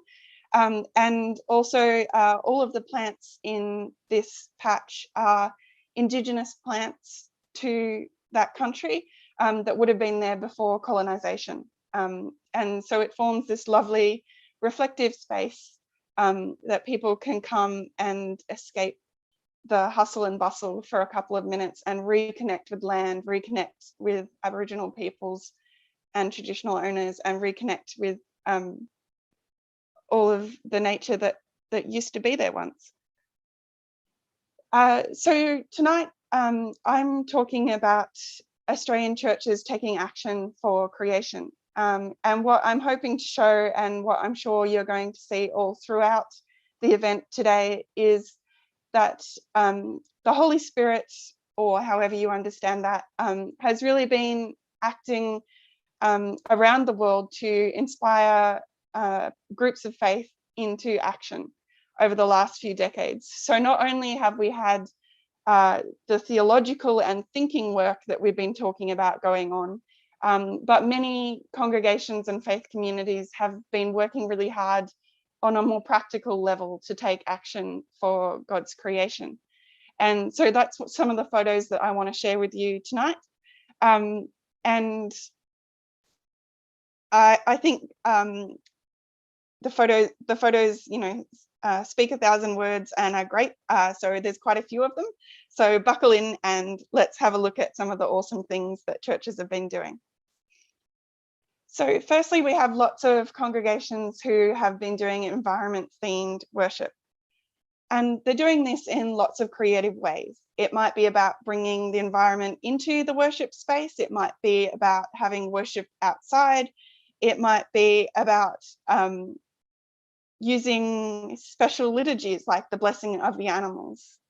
And also all of the plants in this patch are Indigenous plants to that country that would have been there before colonisation. And so it forms this lovely reflective space that people can come and escape the hustle and bustle for a couple of minutes and reconnect with land, reconnect with Aboriginal peoples and traditional owners, and reconnect with all of the nature that used to be there once. So tonight I'm talking about Australian churches taking action for creation. And what I'm hoping to show, and what I'm sure you're going to see all throughout the event today, is that the Holy Spirit, or however you understand that, has really been acting around the world to inspire groups of faith into action over the last few decades. So not only have we had the theological and thinking work that we've been talking about going on, but many congregations and faith communities have been working really hard on a more practical level to take action for God's creation. And so that's what some of the photos that I want to share with you tonight. And I think the photos, you know, speak 1,000 words and are great. So there's quite a few of them. So buckle in and let's have a look at some of the awesome things that churches have been doing. So firstly, we have lots of congregations who have been doing environment-themed worship. And they're doing this in lots of creative ways. It might be about bringing the environment into the worship space. It might be about having worship outside. It might be about using special liturgies like the blessing of the animals,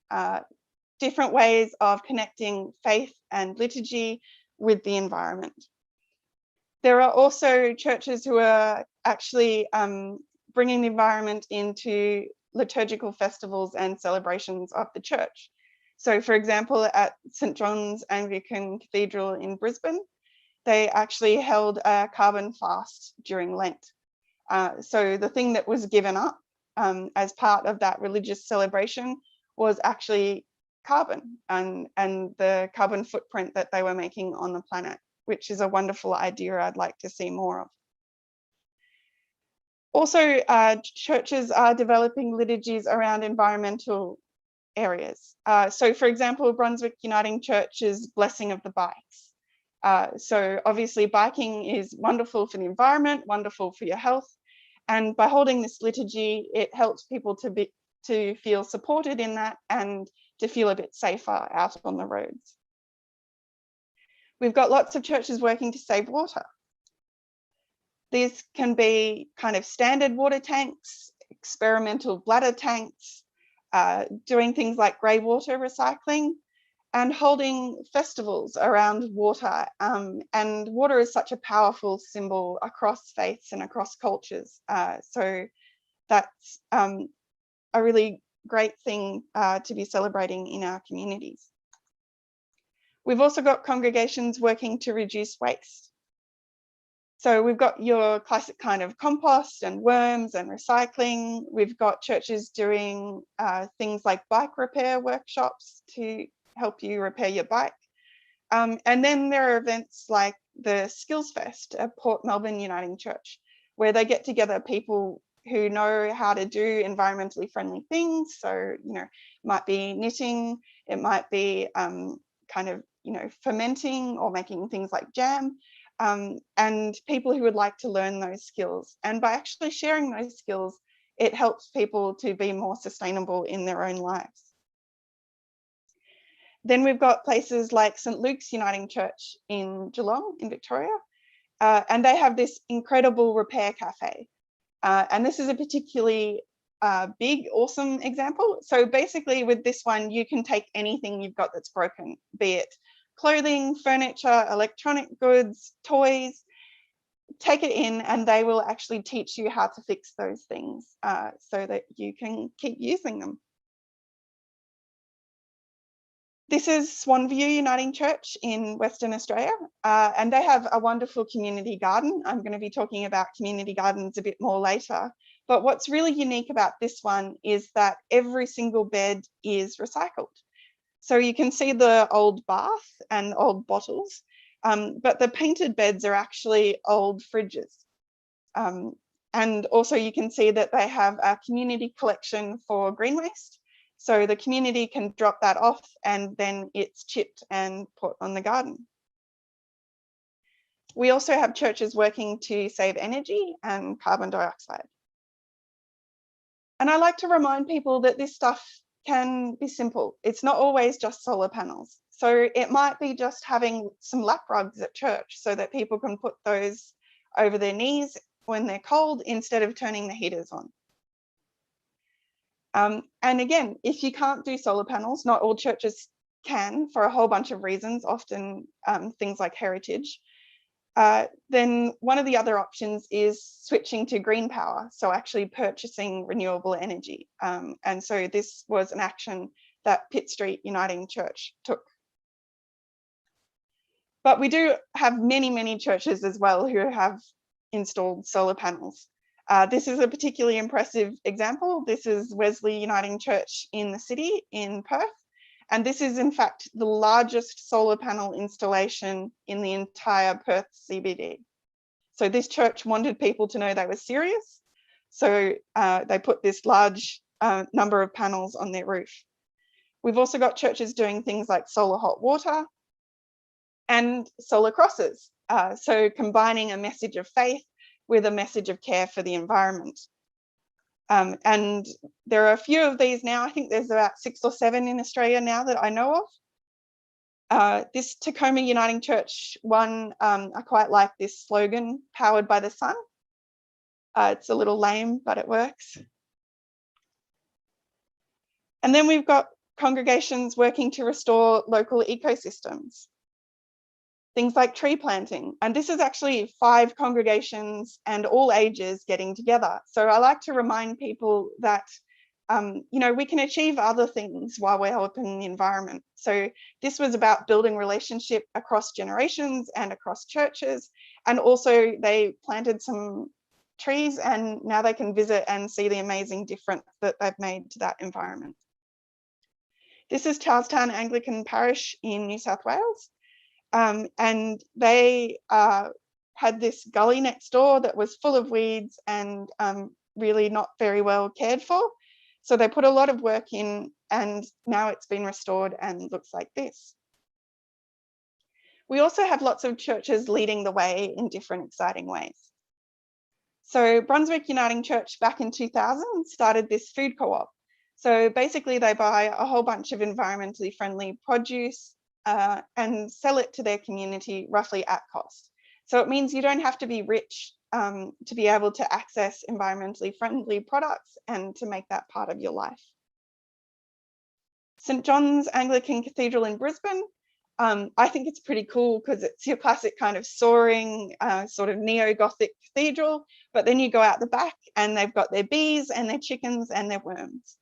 different ways of connecting faith and liturgy with the environment. There are also churches who are actually bringing the environment into liturgical festivals and celebrations of the church. So for example, at St. John's Anglican Cathedral in Brisbane, they actually held a carbon fast during Lent. So the thing that was given up as part of that religious celebration was actually carbon and the carbon footprint that they were making on the planet, which is a wonderful idea I'd like to see more of. Also, churches are developing liturgies around environmental areas. So for example, Brunswick Uniting Church's Blessing of the Bikes. So obviously biking is wonderful for the environment, wonderful for your health. And by holding this liturgy, it helps people to feel supported in that and to feel a bit safer out on the roads. We've got lots of churches working to save water. These can be kind of standard water tanks, experimental bladder tanks, doing things like grey water recycling, and holding festivals around water. And water is such a powerful symbol across faiths and across cultures. So that's a really great thing to be celebrating in our communities. We've also got congregations working to reduce waste. So we've got your classic kind of compost and worms and recycling. We've got churches doing things like bike repair workshops to help you repair your bike. And then there are events like the Skills Fest at Port Melbourne Uniting Church, where they get together people who know how to do environmentally friendly things. So, you know, it might be knitting, it might be kind of, you know, fermenting or making things like jam, and people who would like to learn those skills. And by actually sharing those skills, it helps people to be more sustainable in their own lives. Then we've got places like St. Luke's Uniting Church in Geelong in Victoria, and they have this incredible repair cafe. And this is a particularly big, awesome example. So basically with this one, you can take anything you've got that's broken, be it clothing, furniture, electronic goods, toys, take it in and they will actually teach you how to fix those things so that you can keep using them. This is Swanview Uniting Church in Western Australia, and they have a wonderful community garden. I'm going to be talking about community gardens a bit more later. But what's really unique about this one is that every single bed is recycled. So you can see the old bath and old bottles, but the painted beds are actually old fridges. And also you can see that they have a community collection for green waste. So the community can drop that off and then it's chipped and put on the garden. We also have churches working to save energy and carbon dioxide. And I like to remind people that this stuff can be simple. It's not always just solar panels. So it might be just having some lap rugs at church so that people can put those over their knees when they're cold instead of turning the heaters on. And again, if you can't do solar panels, not all churches can for a whole bunch of reasons, often things like heritage, then one of the other options is switching to green power, so actually purchasing renewable energy. And so this was an action that Pitt Street Uniting Church took. But we do have many, many churches as well who have installed solar panels. This is a particularly impressive example. This is Wesley Uniting Church in the city in Perth. And this is in fact the largest solar panel installation in the entire Perth CBD. So this church wanted people to know they were serious. So they put this large number of panels on their roof. We've also got churches doing things like solar hot water and solar crosses. So combining a message of faith with a message of care for the environment. And there are a few of these now. I think there's about 6 or 7 in Australia now that I know of. This Tacoma Uniting Church one, I quite like this slogan, powered by the sun. It's a little lame, but it works. And then we've got congregations working to restore local ecosystems. Things like tree planting. And this is actually 5 congregations and all ages getting together. So I like to remind people that, you know, we can achieve other things while we're helping the environment. So this was about building relationship across generations and across churches. And also they planted some trees and now they can visit and see the amazing difference that they've made to that environment. This is Charlestown Anglican Parish in New South Wales. And they had this gully next door that was full of weeds and really not very well cared for. So they put a lot of work in, and now it's been restored and looks like this. We also have lots of churches leading the way in different exciting ways. So Brunswick Uniting Church back in 2000 started this food co-op. So basically they buy a whole bunch of environmentally friendly produce and sell it to their community roughly at cost. So it means you don't have to be rich to be able to access environmentally friendly products and to make that part of your life. St. John's Anglican Cathedral in Brisbane, I think it's pretty cool because it's your classic kind of soaring sort of neo-Gothic cathedral, but then you go out the back and they've got their bees and their chickens and their worms.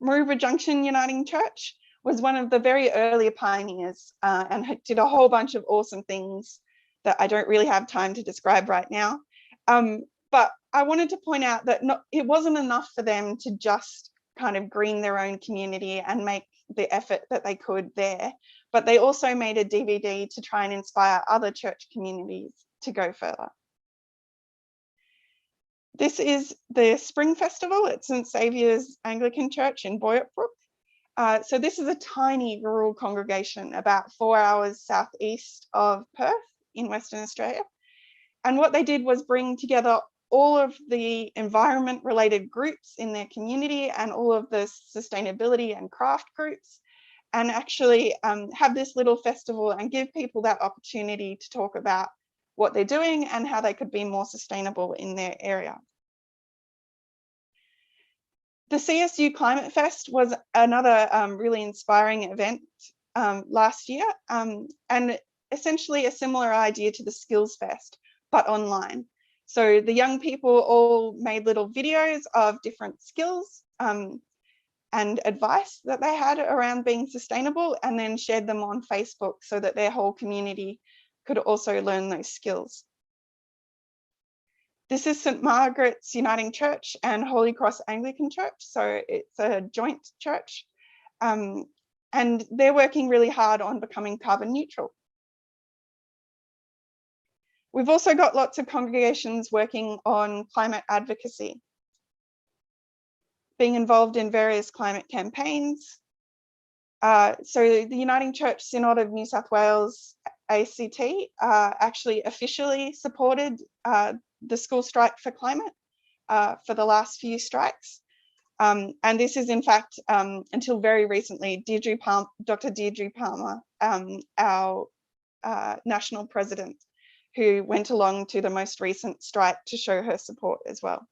Maroubra Junction Uniting Church was one of the very early pioneers and did a whole bunch of awesome things that I don't really have time to describe right now. But I wanted to point out that it wasn't enough for them to just kind of green their own community and make the effort that they could there, but they also made a DVD to try and inspire other church communities to go further. This is the Spring Festival at St. Saviour's Anglican Church in Boyartbrook. So this is a tiny rural congregation about 4 hours southeast of Perth in Western Australia. And what they did was bring together all of the environment related groups in their community and all of the sustainability and craft groups, and actually have this little festival and give people that opportunity to talk about what they're doing and how they could be more sustainable in their area. The CSU Climate Fest was another really inspiring event last year, and essentially a similar idea to the Skills Fest, but online. So the young people all made little videos of different skills and advice that they had around being sustainable, and then shared them on Facebook so that their whole community could also learn those skills. This is St. Margaret's Uniting Church and Holy Cross Anglican Church. So it's a joint church, and they're working really hard on becoming carbon neutral. We've also got lots of congregations working on climate advocacy, being involved in various climate campaigns. So the Uniting Church Synod of New South Wales, ACT, actually officially supported the school strike for climate for the last few strikes. And this is in fact, until very recently, Dr. Deirdre Palmer, our national president, who went along to the most recent strike to show her support as well.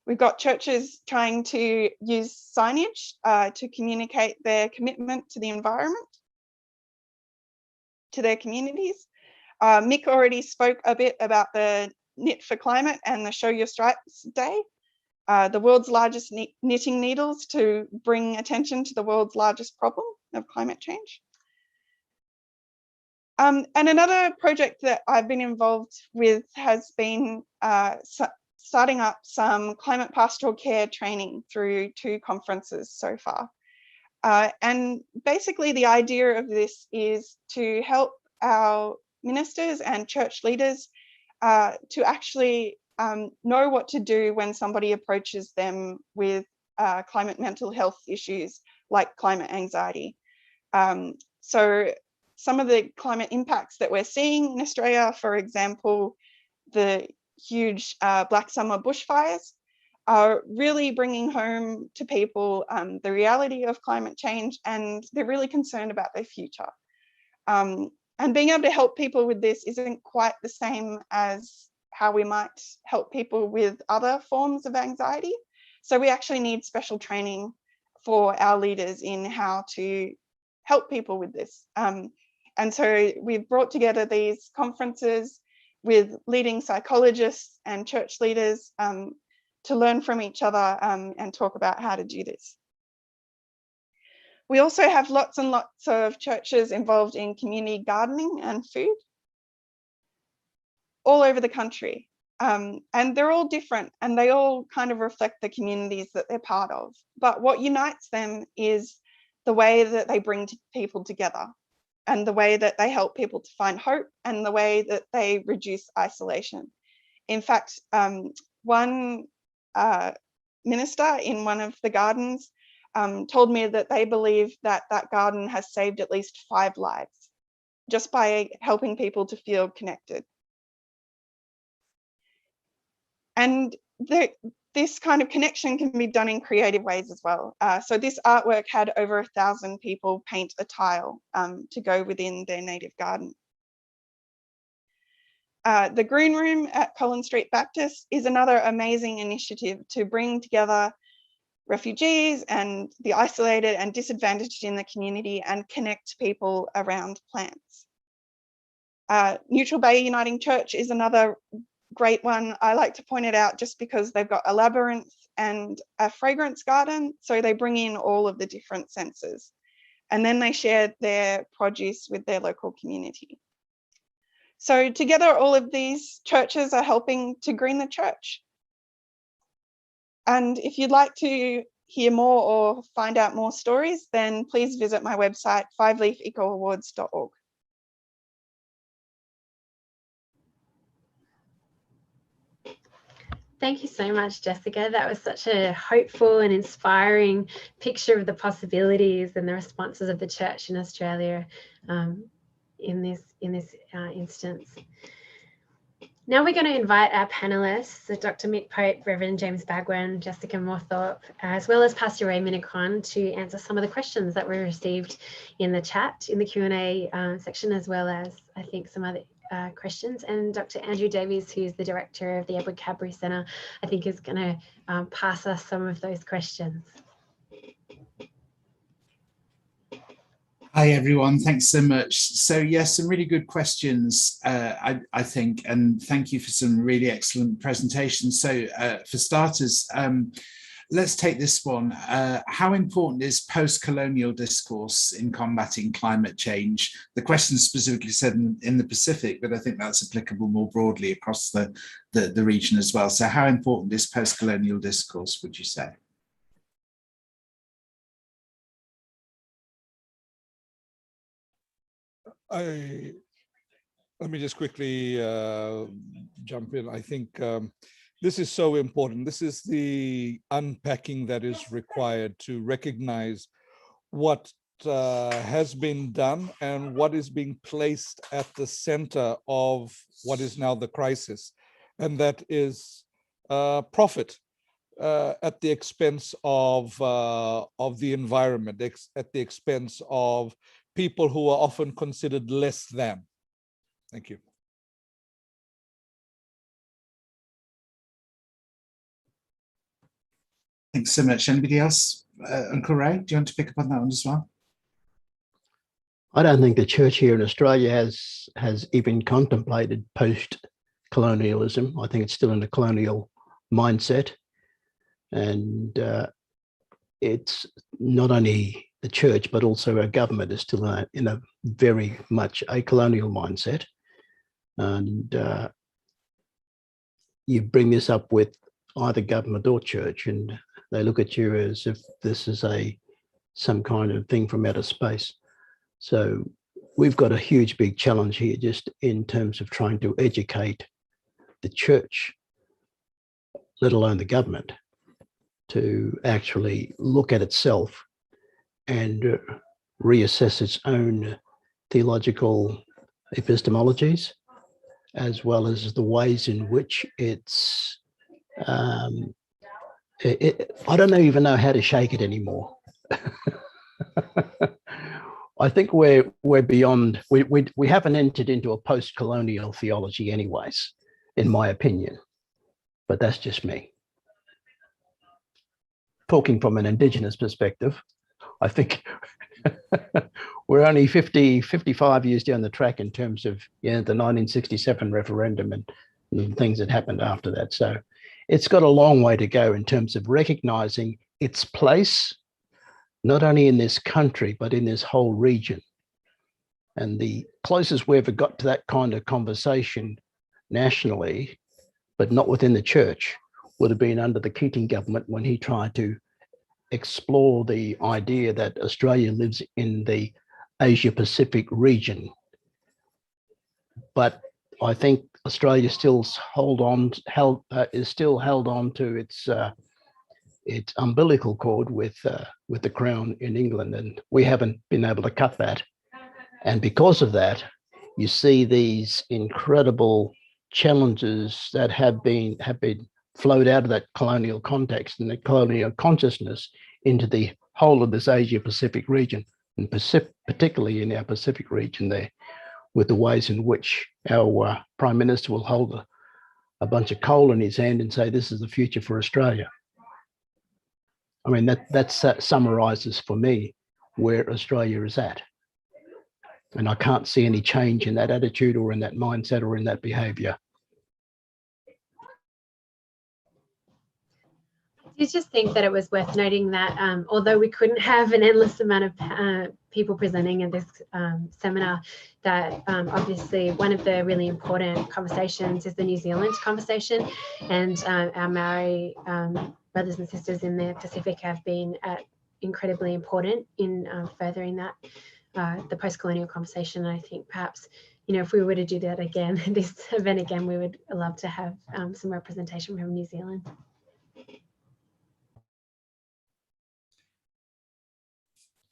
We've got churches trying to use signage to communicate their commitment to the environment, to their communities. Mick already spoke a bit about the Knit for Climate and the Show Your Stripes Day, the world's largest knitting needles to bring attention to the world's largest problem of climate change. And another project that I've been involved with has been starting up some climate pastoral care training through 2 conferences so far. And basically the idea of this is to help our ministers and church leaders to actually know what to do when somebody approaches them with climate mental health issues like climate anxiety. So some of the climate impacts that we're seeing in Australia, for example, the huge Black Summer bushfires, are really bringing home to people the reality of climate change, and they're really concerned about their future. And being able to help people with this isn't quite the same as how we might help people with other forms of anxiety. So we actually need special training for our leaders in how to help people with this. And so we've brought together these conferences with leading psychologists and church leaders to learn from each other and talk about how to do this. We also have lots and lots of churches involved in community gardening and food all over the country. And they're all different and they all kind of reflect the communities that they're part of. But what unites them is the way that they bring people together and the way that they help people to find hope and the way that they reduce isolation. In fact, one minister in one of the gardens told me that they believe that that garden has saved at least 5 lives just by helping people to feel connected. And this kind of connection can be done in creative ways as well. So this artwork had over 1,000 people paint a tile to go within their native garden. The Green Room at Collins Street Baptist is another amazing initiative to bring together refugees and the isolated and disadvantaged in the community and connect people around plants. Neutral Bay Uniting Church is another great one. I like to point it out just because they've got a labyrinth and a fragrance garden. So they bring in all of the different senses and then they share their produce with their local community. So together, all of these churches are helping to green the church. And if you'd like to hear more or find out more stories, then please visit my website, fiveleafecoawards.org. Thank you so much, Jessica. That was such a hopeful and inspiring picture of the possibilities and the responses of the church in Australia in this instance. Now we're going to invite our panelists, so Dr. Mick Pope, Reverend James Bagwan, Jessica Moorthorpe, as well as Pastor Ray Minnicon, to answer some of the questions that we received in the chat, in the Q&A section, as well as I think some other questions. And Dr. Andrew Davies, who's the director of the Edward Cadbury Centre, I think is going to pass us some of those questions. Hi, everyone. Thanks so much. So, yes, some really good questions, I think, and thank you for some really excellent presentations. So, for starters, let's take this one. How important is post-colonial discourse in combating climate change? The question specifically said in the Pacific, but I think that's applicable more broadly across the region as well. So how important is post-colonial discourse, would you say? Let me just quickly jump in. I think this is so important. This is the unpacking that is required to recognize what has been done and what is being placed at the center of what is now the crisis. And that is profit at the expense of the environment, at the expense of people who are often considered less than. Thank you. Thanks so much. Anybody else? Uncle Ray, do you want to pick up on that one as well? I don't think the church here in Australia has even contemplated post-colonialism. I think it's still in a colonial mindset. And it's not only the church, but also our government is still in a very much a colonial mindset. And you bring this up with either government or church, and they look at you as if this is some kind of thing from outer space. So we've got a huge, big challenge here just in terms of trying to educate the church, let alone the government, to actually look at itself and reassess its own theological epistemologies, as well as the ways in which it's, I don't even know how to shake it anymore. I think we're beyond, we haven't entered into a post-colonial theology anyways, in my opinion, but that's just me. Talking from an Indigenous perspective, I think we're only 55 years down the track in terms of the 1967 referendum and the things that happened after that. So it's got a long way to go in terms of recognizing its place, not only in this country, but in this whole region. And the closest we ever got to that kind of conversation nationally but not within the church, would have been under the Keating government when he tried to explore the idea that Australia lives in the Asia Pacific region. But I think Australia still is still held on to its umbilical cord with the Crown in England, and we haven't been able to cut that. And because of that, you see these incredible challenges that have been flowed out of that colonial context and the colonial consciousness into the whole of this Asia Pacific region, and particularly in our Pacific region there, with the ways in which our Prime Minister will hold a bunch of coal in his hand and say, this is the future for Australia. I mean, that summarises for me where Australia is at. And I can't see any change in that attitude or in that mindset or in that behaviour. I did just think that it was worth noting that although we couldn't have an endless amount of people presenting in this seminar, that obviously one of the really important conversations is the New Zealand conversation, and our Maori brothers and sisters in the Pacific have been incredibly important in furthering that the post-colonial conversation. I think perhaps, if we were to do that again, this event again, we would love to have some representation from New Zealand.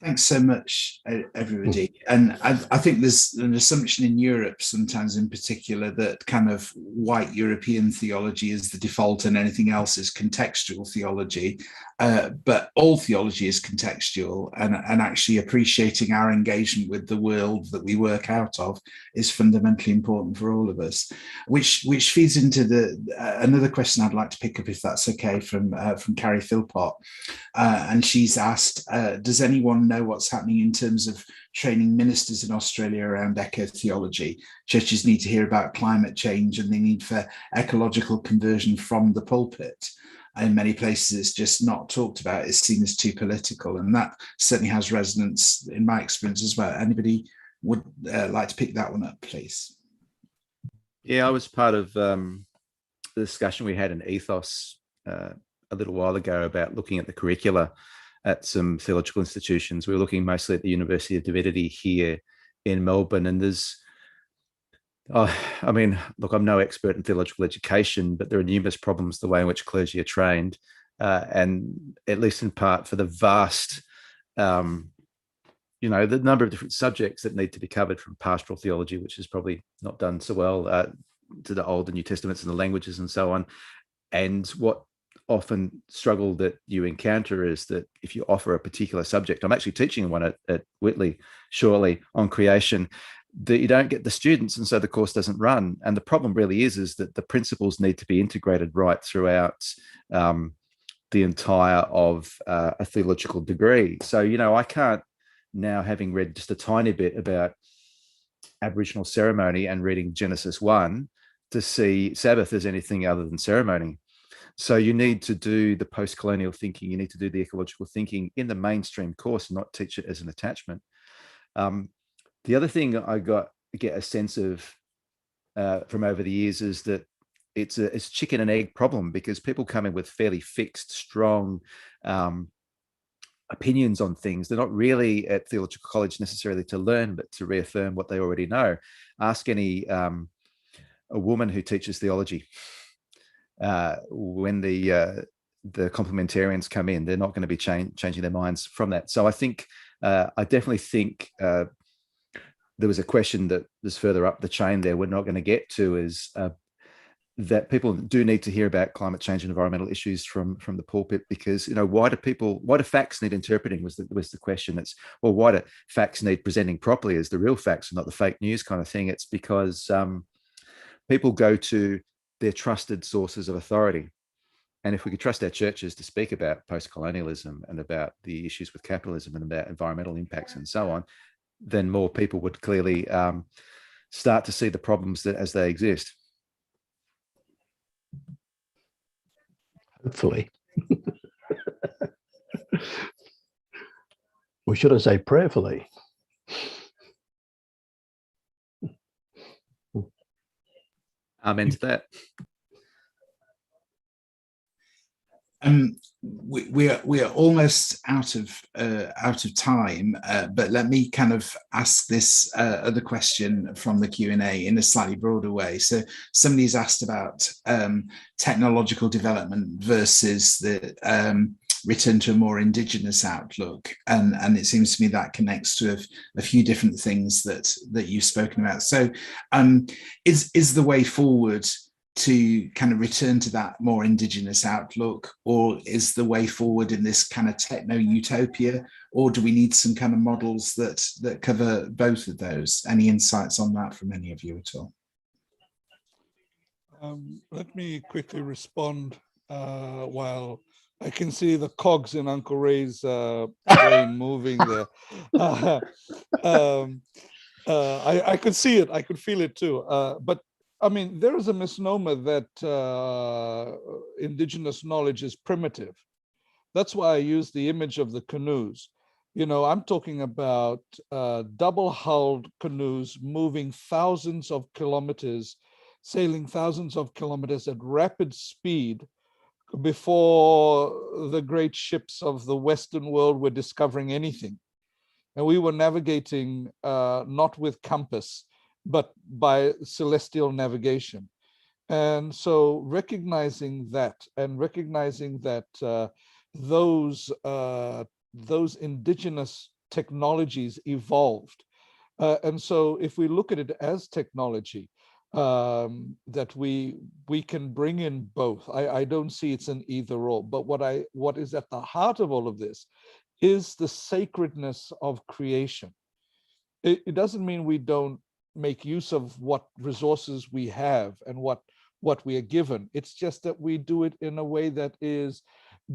Thanks so much, everybody. And I think there's an assumption in Europe sometimes in particular that kind of white European theology is the default and anything else is contextual theology. But all theology is contextual, and actually appreciating our engagement with the world that we work out of is fundamentally important for all of us, which feeds into another question I'd like to pick up, if that's okay, from Carrie Philpott. And she's asked, does anyone know what's happening in terms of training ministers in Australia around eco-theology? Churches need to hear about climate change and the need for ecological conversion from the pulpit. In many places, it's just not talked about. It's seen as too political, and that certainly has resonance in my experience as well. Anybody would like to pick that one up, please? Yeah, I was part of the discussion we had in Ethos a little while ago about looking at the curricula at some theological institutions. We were looking mostly at the University of Divinity here in Melbourne, and there's I mean, look, I'm no expert in theological education, but there are numerous problems the way in which clergy are trained, and at least in part for the vast, the number of different subjects that need to be covered, from pastoral theology, which is probably not done so well, to the Old and New Testaments and the languages and so on. And what often struggle that you encounter is that if you offer a particular subject, I'm actually teaching one at Whitley shortly on creation, that you don't get the students, and so the course doesn't run. And the problem really is that the principles need to be integrated right throughout the entire of a theological degree. So, I can't now, having read just a tiny bit about Aboriginal ceremony and reading Genesis 1, to see Sabbath as anything other than ceremony. So you need to do the post-colonial thinking, you need to do the ecological thinking in the mainstream course, and not teach it as an attachment. The other thing I get a sense of from over the years is that it's a chicken and egg problem, because people come in with fairly fixed, strong opinions on things. They're not really at theological college necessarily to learn, but to reaffirm what they already know. Ask any a woman who teaches theology. When the complementarians come in, they're not going to be changing their minds from that. So I think I definitely think there was a question that was further up the chain there we're not going to get to, is that people do need to hear about climate change and environmental issues from the pulpit, because why do facts need interpreting was the question. It's, well, why do facts need presenting properly as the real facts and not the fake news kind of thing? It's because people go to their trusted sources of authority. And if we could trust our churches to speak about post-colonialism and about the issues with capitalism and about environmental impacts and so on, then more people would clearly start to see the problems as they exist. Hopefully. Or should I say prayerfully? Amen to that. We are almost out of time, but let me kind of ask this other question from the Q&A in a slightly broader way. So somebody's asked about technological development versus the return to a more indigenous outlook, and it seems to me that connects to a few different things that you've spoken about. So is the way forward to kind of return to that more indigenous outlook, or is the way forward in this kind of techno utopia, or do we need some kind of models that cover both of those? Any insights on that from any of you at all? Let me quickly respond while I can see the cogs in Uncle Ray's brain moving there. I could see it, I could feel it too. But I mean, there is a misnomer that indigenous knowledge is primitive. That's why I use the image of the canoes. You know, I'm talking about double-hulled canoes moving thousands of kilometers, sailing thousands of kilometers at rapid speed before the great ships of the Western world were discovering anything. And we were navigating not with compass, but by celestial navigation. And so recognizing that, and recognizing that those indigenous technologies evolved. And so if we look at it as technology, that we can bring in both. I don't see it's an either or, but what is at the heart of all of this is the sacredness of creation. It doesn't mean we don't make use of what resources we have and what we are given. It's just that we do it in a way that is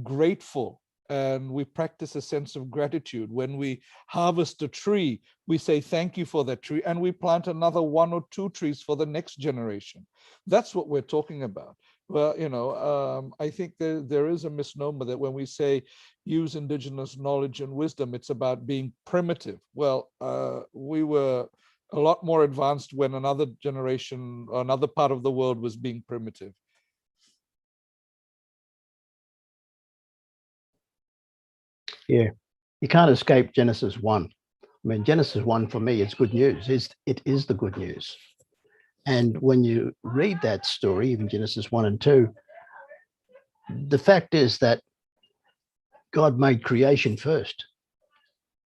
grateful, and we practice a sense of gratitude. When we harvest a tree, we say thank you for that tree, and we plant another 1 or 2 trees for the next generation. That's what we're talking about. Well, you know, I think there is a misnomer that when we say use indigenous knowledge and wisdom, it's about being primitive. Well, we were a lot more advanced when another generation, another part of the world was being primitive. Yeah, you can't escape Genesis 1. I mean, Genesis 1 for me is good news. It is the good news. And when you read that story, even Genesis 1 and 2, the fact is that God made creation first.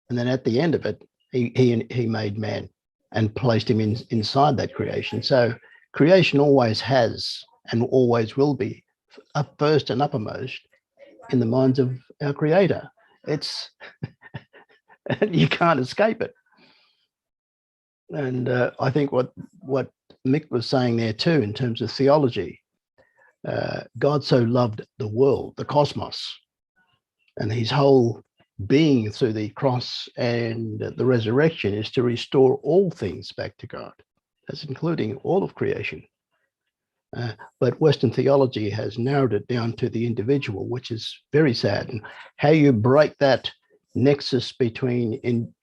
And then at the end of it, he made man and placed him inside that creation. So creation always has and always will be up first and uppermost in the minds of our Creator. It's you can't escape it. And I think what Mick was saying there too, in terms of theology, God so loved the world, the cosmos, and his whole being through the cross and the resurrection is to restore all things back to God. That's including all of creation. But Western theology has narrowed it down to the individual, which is very sad. And how you break that nexus between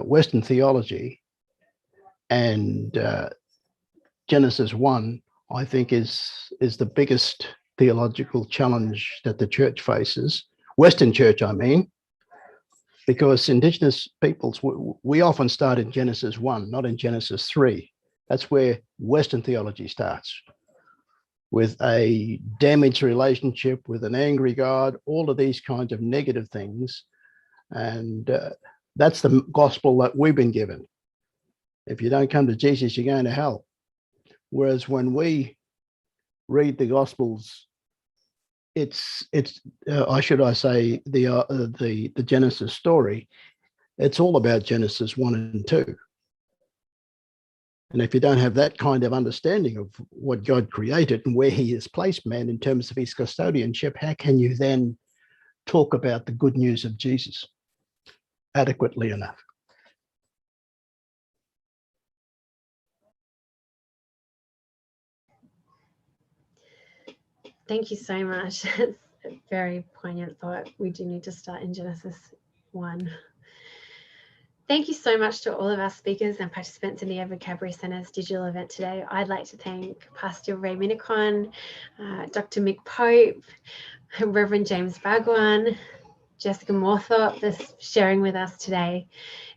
Western theology and Genesis 1, I think is the biggest theological challenge that the church faces, Western church, I mean, because indigenous peoples, we often start in Genesis 1, not in Genesis 3. That's where Western theology starts, with a damaged relationship, with an angry God, all of these kinds of negative things. And that's the gospel that we've been given. If you don't come to Jesus, you're going to hell. Whereas when we read the Gospels, it's I say the Genesis story, it's all about Genesis 1 and 2. And if you don't have that kind of understanding of what God created and where he has placed man in terms of his custodianship, how can you then talk about the good news of Jesus adequately enough? Thank you so much. It's a very poignant thought. We do need to start in Genesis 1. Thank you so much to all of our speakers and participants in the Edward Cadbury Centre's digital event today. I'd like to thank Pastor Ray Minicon, Dr. Mick Pope, Reverend James Bagwan, Jessica Moorthorpe for sharing with us today.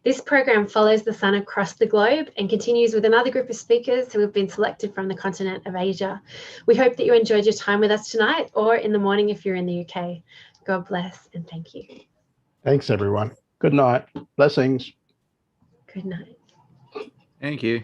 This program follows the sun across the globe and continues with another group of speakers who have been selected from the continent of Asia. We hope that you enjoyed your time with us tonight or in the morning if you're in the UK. God bless and thank you. Thanks, everyone. Good night. Blessings. Good night. Thank you.